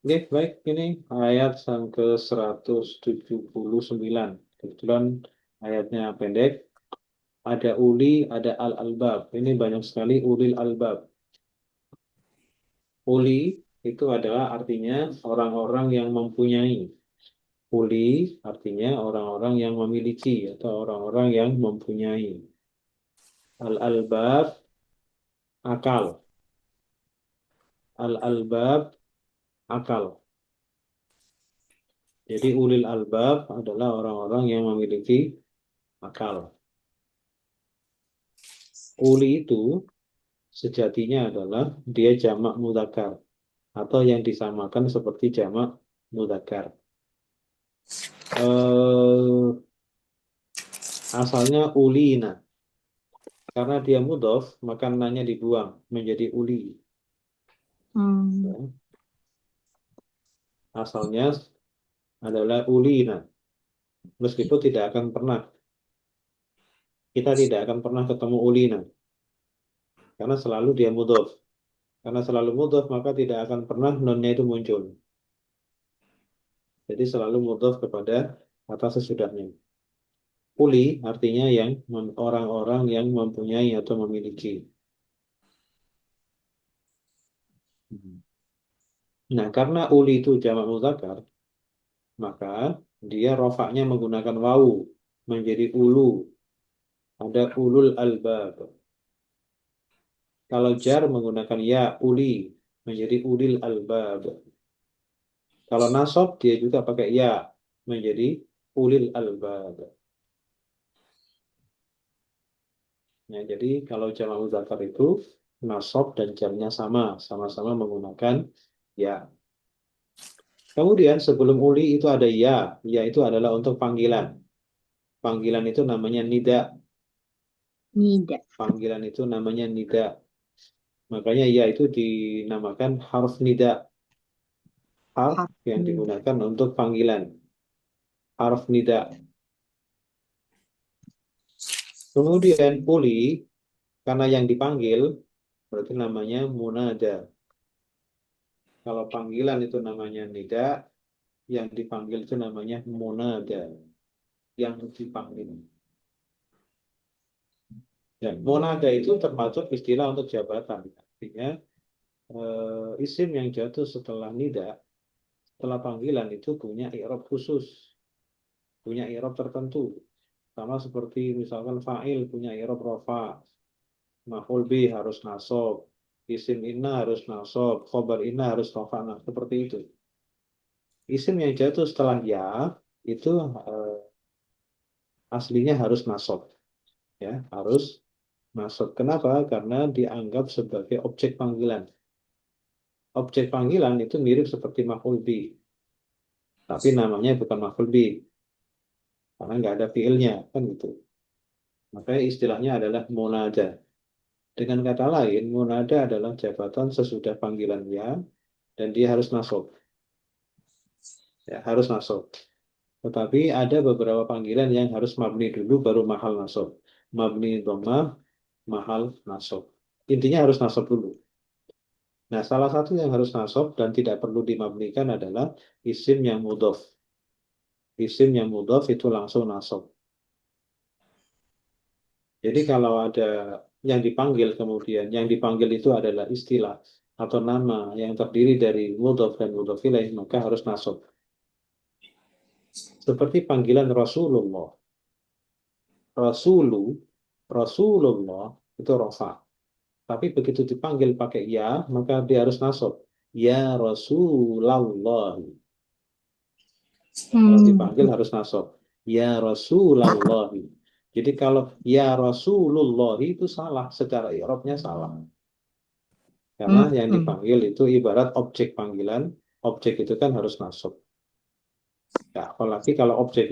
Oke, baik. Ini ayat yang ke 179. Kebetulan ayatnya pendek. ada uli, ada al-albab. Ini banyak sekali ulil albab. Uli itu adalah artinya orang-orang yang mempunyai. Uli artinya orang-orang yang memiliki atau orang-orang yang mempunyai. Al-albab, akal. Al-albab, akal. Jadi ulil albab adalah orang-orang yang memiliki akal. Uli itu sejatinya adalah dia jamak mudzakkar atau yang disamakan seperti jamak mudzakkar. Asalnya ulina. Karena dia mudhof, maka nanya dibuang menjadi uli. Ya. Asalnya adalah ulina. Meskipun kita tidak akan pernah ketemu ulina. Karena selalu dia mudhof. Karena selalu mudhof, maka tidak akan pernah nonnya itu muncul. Jadi selalu mudhof kepada kata sesudahnya. Uli artinya yang orang-orang yang mempunyai atau memiliki. Nah, karena uli itu jamak mudzakkar, maka dia rofaknya menggunakan wawu menjadi ulu. Ada ulul albab. Kalau jar menggunakan ya uli menjadi ulil albab. Kalau nasab dia juga pakai ya menjadi ulil albab. Ya, jadi kalau jamak mudzakkar itu nasab dan jarnya sama-sama menggunakan ya. Kemudian sebelum uli itu ada ya itu adalah untuk panggilan. Panggilan itu namanya nida. Nida. Panggilan itu namanya nida. Makanya ya itu dinamakan harf nida. Harf yang digunakan untuk panggilan. Harf nida. Kemudian uli, karena yang dipanggil, berarti namanya munada. Kalau panggilan itu namanya nida, yang dipanggil itu namanya munada. Yang dipanggil. Dan munada itu termasuk istilah untuk jabatan. Artinya, isim yang jatuh setelah nida, setelah panggilan itu punya i'rab khusus, punya i'rab tertentu. Sama seperti misalkan fa'il punya i'rab rafa, maf'ul bih harus nasab, isim inna harus nasab, khobar inna harus rafa. Nah, seperti itu. Isim yang jatuh setelah ya itu aslinya harus nasab, ya harus nasab. Kenapa? Karena dianggap sebagai objek panggilan. Objek panggilan itu mirip seperti maf'ul bih, tapi namanya bukan maf'ul bih karena nggak ada fiilnya, kan gitu. Makanya istilahnya adalah munada. Dengan kata lain, munada adalah jabatan sesudah panggilan ya, dan dia harus nasab. Ya, harus nasab. Tetapi ada beberapa panggilan yang harus mabni dulu baru mahal nasab. Mabni dhammah, mahal nasab. Intinya harus nasab dulu. Nah, salah satu yang harus nasab dan tidak perlu dimabnikan adalah isim yang mudhof. Isim yang mudhof itu langsung nasab. Jadi kalau ada yang dipanggil kemudian, yang dipanggil itu adalah istilah atau nama yang terdiri dari mudhof dan mudhof ilaih, maka harus nasab. Seperti panggilan Rasulullah. Rasulullah itu rafa. Tapi begitu dipanggil pakai ya, maka dia harus nasab. Ya Rasulullah. Kalau dipanggil harus nasab. Ya Rasulullah. Jadi kalau ya Rasulullah itu salah, secara i'rabnya salah. Karena yang dipanggil itu ibarat objek panggilan, objek itu kan harus nasab. Ya, apalagi kalau objek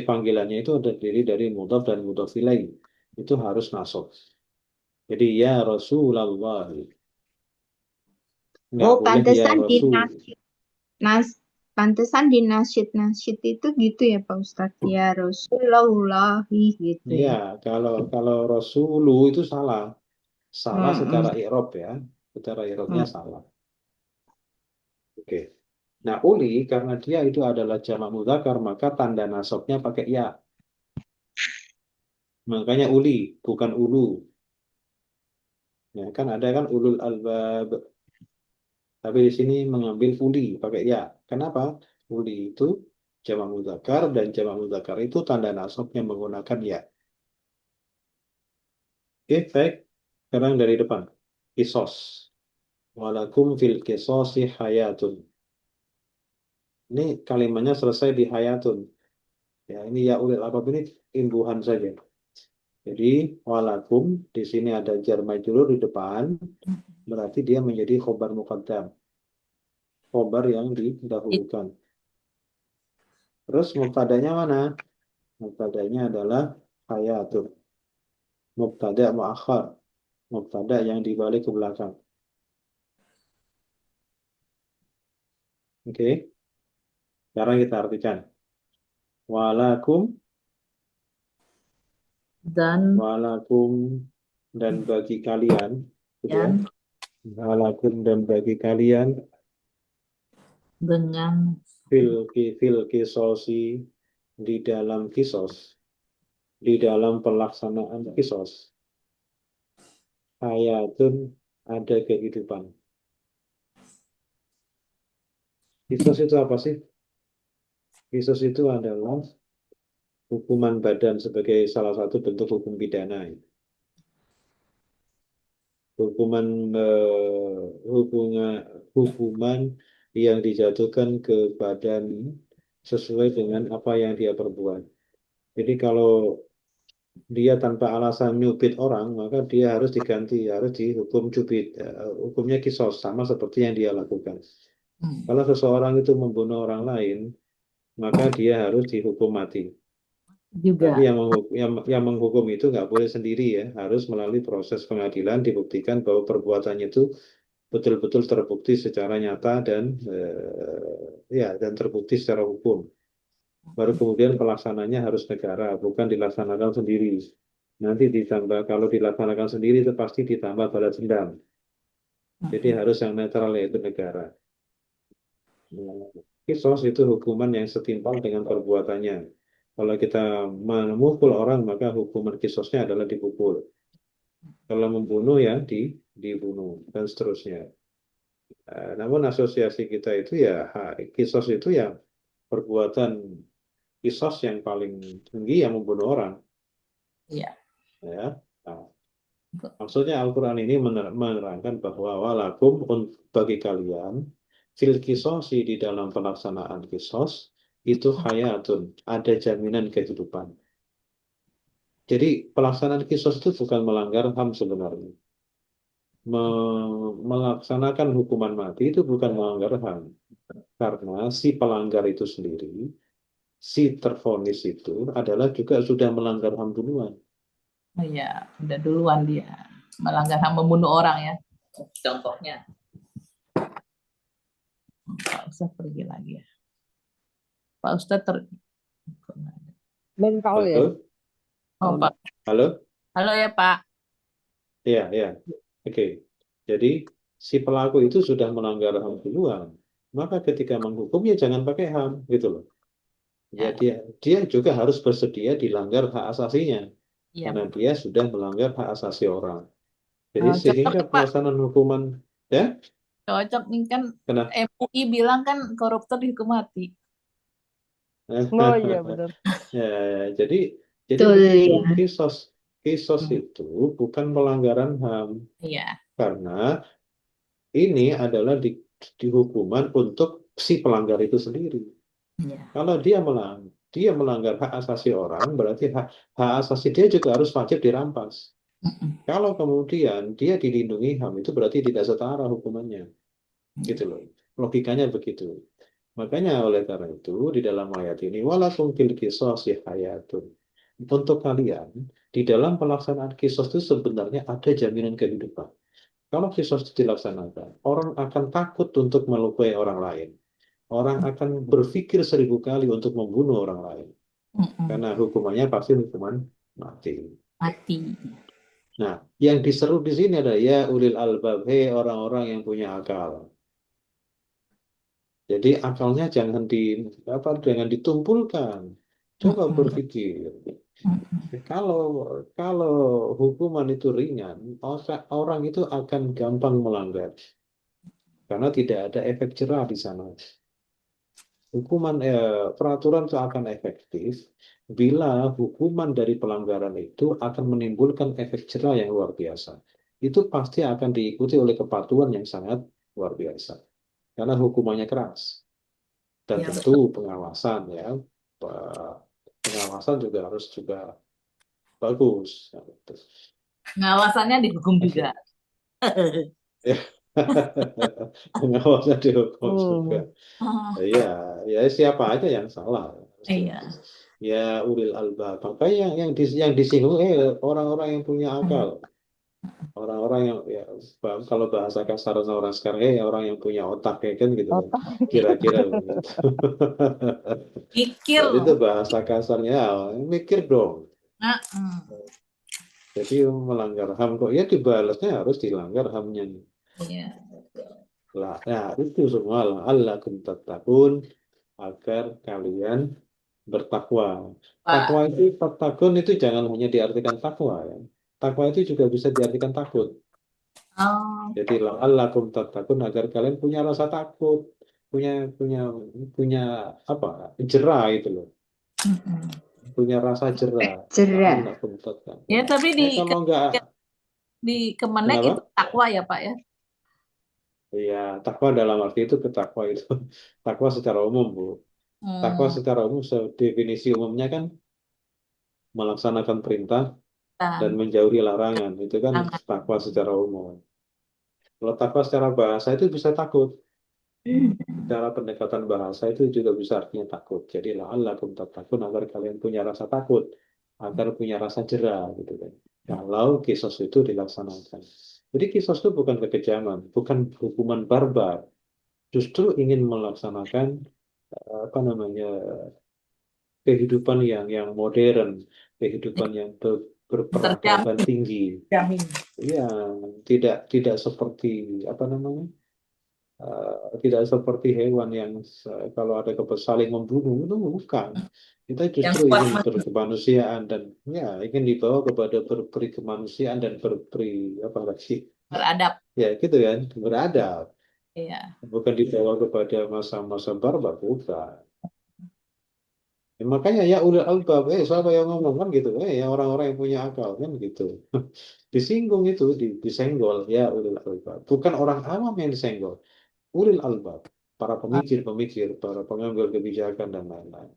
panggilannya itu terdiri dari mudhof dan mudhof ilaih, itu harus nasab. Jadi ya Rasulullah. Nggak Oh, boleh ya pantesan di Rasul. pantesan di nasyid itu gitu ya Pak Ustadz. Ya Rasulullah gitu ya. Ya, kalau Rasulu itu salah. Salah secara i'rab ya. Secara i'rabnya salah. Oke. Nah, uli karena dia itu adalah jamak mudzakkar, maka tanda nasabnya pakai ya. Makanya uli, bukan ulu. Ya, kan ada kan ulul albab. Tapi di sini mengambil uli, pakai ya. Kenapa? Uli itu jamak mudzakkar dan jamak mudzakkar itu tanda nasabnya menggunakan ya. Oke, baik. Sekarang dari depan. Kisos. Walakum fil kisosi hayatun. Ini kalimatnya selesai di hayatun. Ya, ini ya ulil albab ini imbuhan saja. Jadi walakum di sini ada jar majrur di depan, berarti dia menjadi khobar muqaddam, khobar yang didahulukan. Terus mubtadanya mana? Mubtadanya adalah hayatun. Mubtada muakhar, mubtada yang dibalik ke belakang. Oke, sekarang kita artikan. Walakum, Dan walakum dan bagi kalian, gitu ya. Walakum dan bagi kalian dengan fil kisosi di dalam kisos, di dalam pelaksanaan kisos, hayatun ada kehidupan. Kisos itu apa sih? Kisos itu adalah hukuman badan sebagai salah satu bentuk hukum pidana. Hukuman hukuman yang dijatuhkan ke badan sesuai dengan apa yang dia perbuat. Jadi kalau dia tanpa alasan nyubit orang, maka dia harus diganti, harus dihukum cubit. Hukumnya kisos, sama seperti yang dia lakukan. Kalau seseorang itu membunuh orang lain, maka dia harus dihukum mati. juga Tapi yang menghukum itu nggak boleh sendiri ya, harus melalui proses pengadilan dibuktikan bahwa perbuatannya itu betul-betul terbukti secara nyata dan dan terbukti secara hukum. Baru kemudian pelaksananya harus negara, bukan dilaksanakan sendiri. Nanti ditambah, kalau dilaksanakan sendiri itu pasti ditambah balas dendam. Jadi harus yang netral yaitu negara. Kisos itu hukuman yang setimpal dengan perbuatannya. Kalau kita memukul orang, maka hukuman kisosnya adalah dipukul. Kalau membunuh ya dibunuh dan seterusnya. Namun asosiasi kita itu ya kisos itu ya perbuatan kisos yang paling tinggi yang membunuh orang. ya. Ya. Nah, maksudnya Al-Quran ini menerangkan bahwa walakum bagi kalian fil kisosi di dalam pelaksanaan kisos itu hayatun, ada jaminan kehidupan. Jadi pelaksanaan kisos itu bukan melanggar HAM sebenarnya. Melaksanakan hukuman mati itu bukan melanggar HAM. Karena si pelanggar itu sendiri, si tervonis itu adalah juga sudah melanggar HAM duluan. Oh ya, udah duluan dia melanggar HAM, membunuh orang ya. Contohnya. Pak Ustadz pergi lagi ya. Pak Ustadz Mental ya. Halo? Oh, Pak. Halo? Halo ya, Pak. Ya, ya. Oke. Jadi si pelaku itu sudah melanggar HAM duluan. Maka ketika menghukum ya jangan pakai HAM gitu loh. Ya dia juga harus bersedia dilanggar hak asasinya Iya, karena dia sudah melanggar hak asasi orang. Jadi cocok sehingga nih, Pak. pelaksanaan hukuman ya Cocok nih kan kenapa? MUI bilang kan koruptor dihukum mati. Oh iya benar. Ya, jadi Betul begitu. ya. Kisos itu bukan pelanggaran HAM Iya. karena ini adalah di hukuman untuk si pelanggar itu sendiri. Iya. Kalau dia melanggar hak asasi orang, berarti hak asasi dia juga harus wajib dirampas. Kalau kemudian dia dilindungi HAM itu berarti tidak setara hukumannya, gitu loh. Logikanya begitu. Makanya oleh karena itu di dalam ayat ini walakum fil qisasi hayatun. Untuk kalian di dalam pelaksanaan kisos itu sebenarnya ada jaminan kehidupan. Kalau kisos itu dilaksanakan, orang akan takut untuk melukai orang lain. Orang akan berpikir 1000 kali untuk membunuh orang lain. Karena hukumannya pasti hukuman mati. Mati. Nah, yang diseru di sini adalah ya ulil albab, hei orang-orang yang punya akal. Jadi akalnya jangan ditumpulkan. Coba berpikir. Kalau kalau hukuman itu ringan, orang itu akan gampang melanggar karena tidak ada efek jerah di sana. Peraturan itu akan efektif bila hukuman dari pelanggaran itu akan menimbulkan efek jerah yang luar biasa. Itu pasti akan diikuti oleh kepatuhan yang sangat luar biasa karena hukumannya keras. Dan Ya, tentu pengawasan ya. Pengawasan juga harus juga bagus. pengawasannya dihukum juga. Ya. Pengawasan dihukum juga. Hmm. Ya, ya siapa aja yang salah. Iya. Ya ulil albab. Makanya yang disinggung orang-orang yang punya akal. Orang-orang yang ya kalau bahasa kasar orang sekarang orang yang punya otak ya kan gitu kan. Otak. Kira-kira begitu. Mikir. Dan itu bahasa kasarnya mikir dong. Nah, Jadi melanggar HAM kok ya dibalasnya harus dilanggar HAM-nya. iya. Lah, nah itu semua Allah tattaqun agar kalian bertakwa. Takwa Pak. itu takun itu jangan hanya diartikan takwa ya. Takwa itu juga bisa diartikan takut. Oh, Jadi la'allakum tattaqun agar kalian punya rasa takut, punya punya punya apa? Jerah itu loh. Punya rasa jerah. Cerah. La'allakum tattaqun. ya tapi Kalau enggak di Kemenek itu kenapa? takwa ya Pak ya. Ya, takwa dalam arti itu ketakwa itu. Takwa secara umum, Bu. Takwa Hmm, secara umum, definisi umumnya kan melaksanakan perintah dan dan menjauhi larangan. Itu kan tangan. takwa secara umum. Kalau takwa secara bahasa itu bisa takut. Secara pendekatan bahasa itu juga bisa artinya takut. Jadi la'allakum tattaqun agar kalian punya rasa takut, agar punya rasa jerah gitu kan. Kalau kisos itu dilaksanakan. Jadi kisos itu bukan kekejaman, bukan hukuman barbar. Justru ingin melaksanakan apa namanya kehidupan yang modern, kehidupan yang berperadaban Terjamin. tinggi. Terjamin. Ya, tidak tidak seperti apa namanya? Tidak seperti hewan yang kalau ada saling membunuh itu bukan. Kita Yang justru kuat ingin Mas, berkemanusiaan dan ya ingin dibawa kepada berperi kemanusiaan dan berperi apa lagi? beradab. Ya gitu kan, beradab. Iya. Bukan dibawa kepada masa-masa barbar, bukan. Ya, makanya ya ulil albab, siapa yang ngomong kan gitu, ya orang-orang yang punya akal kan gitu. Disinggung itu, disenggol ya ulil albab. Bukan orang awam yang disenggol, ulil albab, para pemikir-pemikir, para pengambil kebijakan dan lain-lain.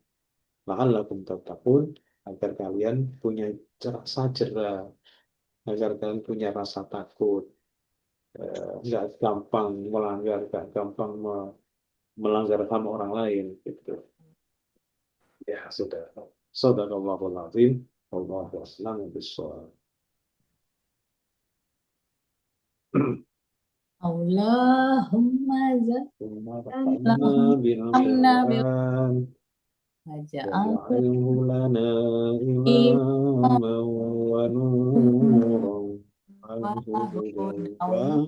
La'allakum tattaqun agar kalian punya rasa jerah, agar kalian punya rasa takut, nggak gampang melanggar, nggak gampang melanggar HAM orang lain gitu. Ya sudah. Sadaqallahul azim. Wallahu a'lam bishawab. Allahumma ثم zalna رفعنا بنا amna bil القرآن waja'alna واجعله لنا إماما imam ونورا wa وهدى hudan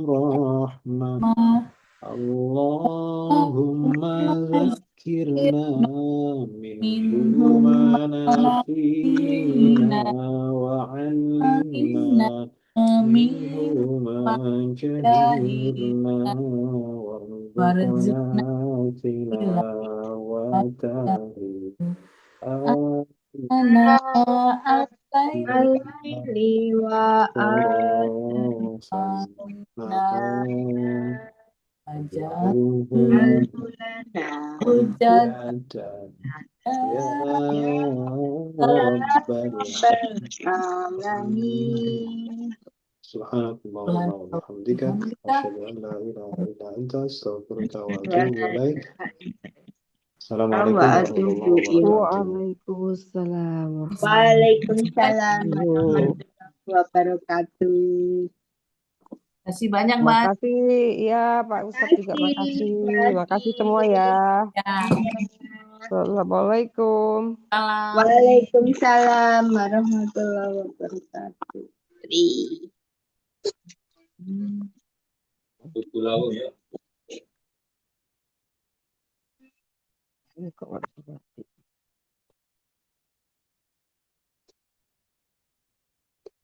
ورحمة wa اللهم ذكرنا منه minhum ما نسينا manafina وعلمنا منه minhum ما جهلنا jahilna وارزقنا warzuqna تلاوته ana al-laili Al-laili wa أطرافا na waja'alna واجعله hujan حجة يا رب العالمين سبحانك اللهم وبحمدك أشهد أن لا إله إلا أنت أستغفرك وأتوب إليك السلام عليكم ورحمة الله وبركاته. Waalaikumsalam Waalaikumsalam warahmatullahi warahmatullahi wabarakatuh. Kasih banyak Mbak. Makasih ya Pak Ustadz juga makasih. Makasih semua ya. Ya, Assalamualaikum. salam. Waalaikumsalam warahmatullahi wabarakatuh. Pulau ya. Ini kok nggak bisa mati.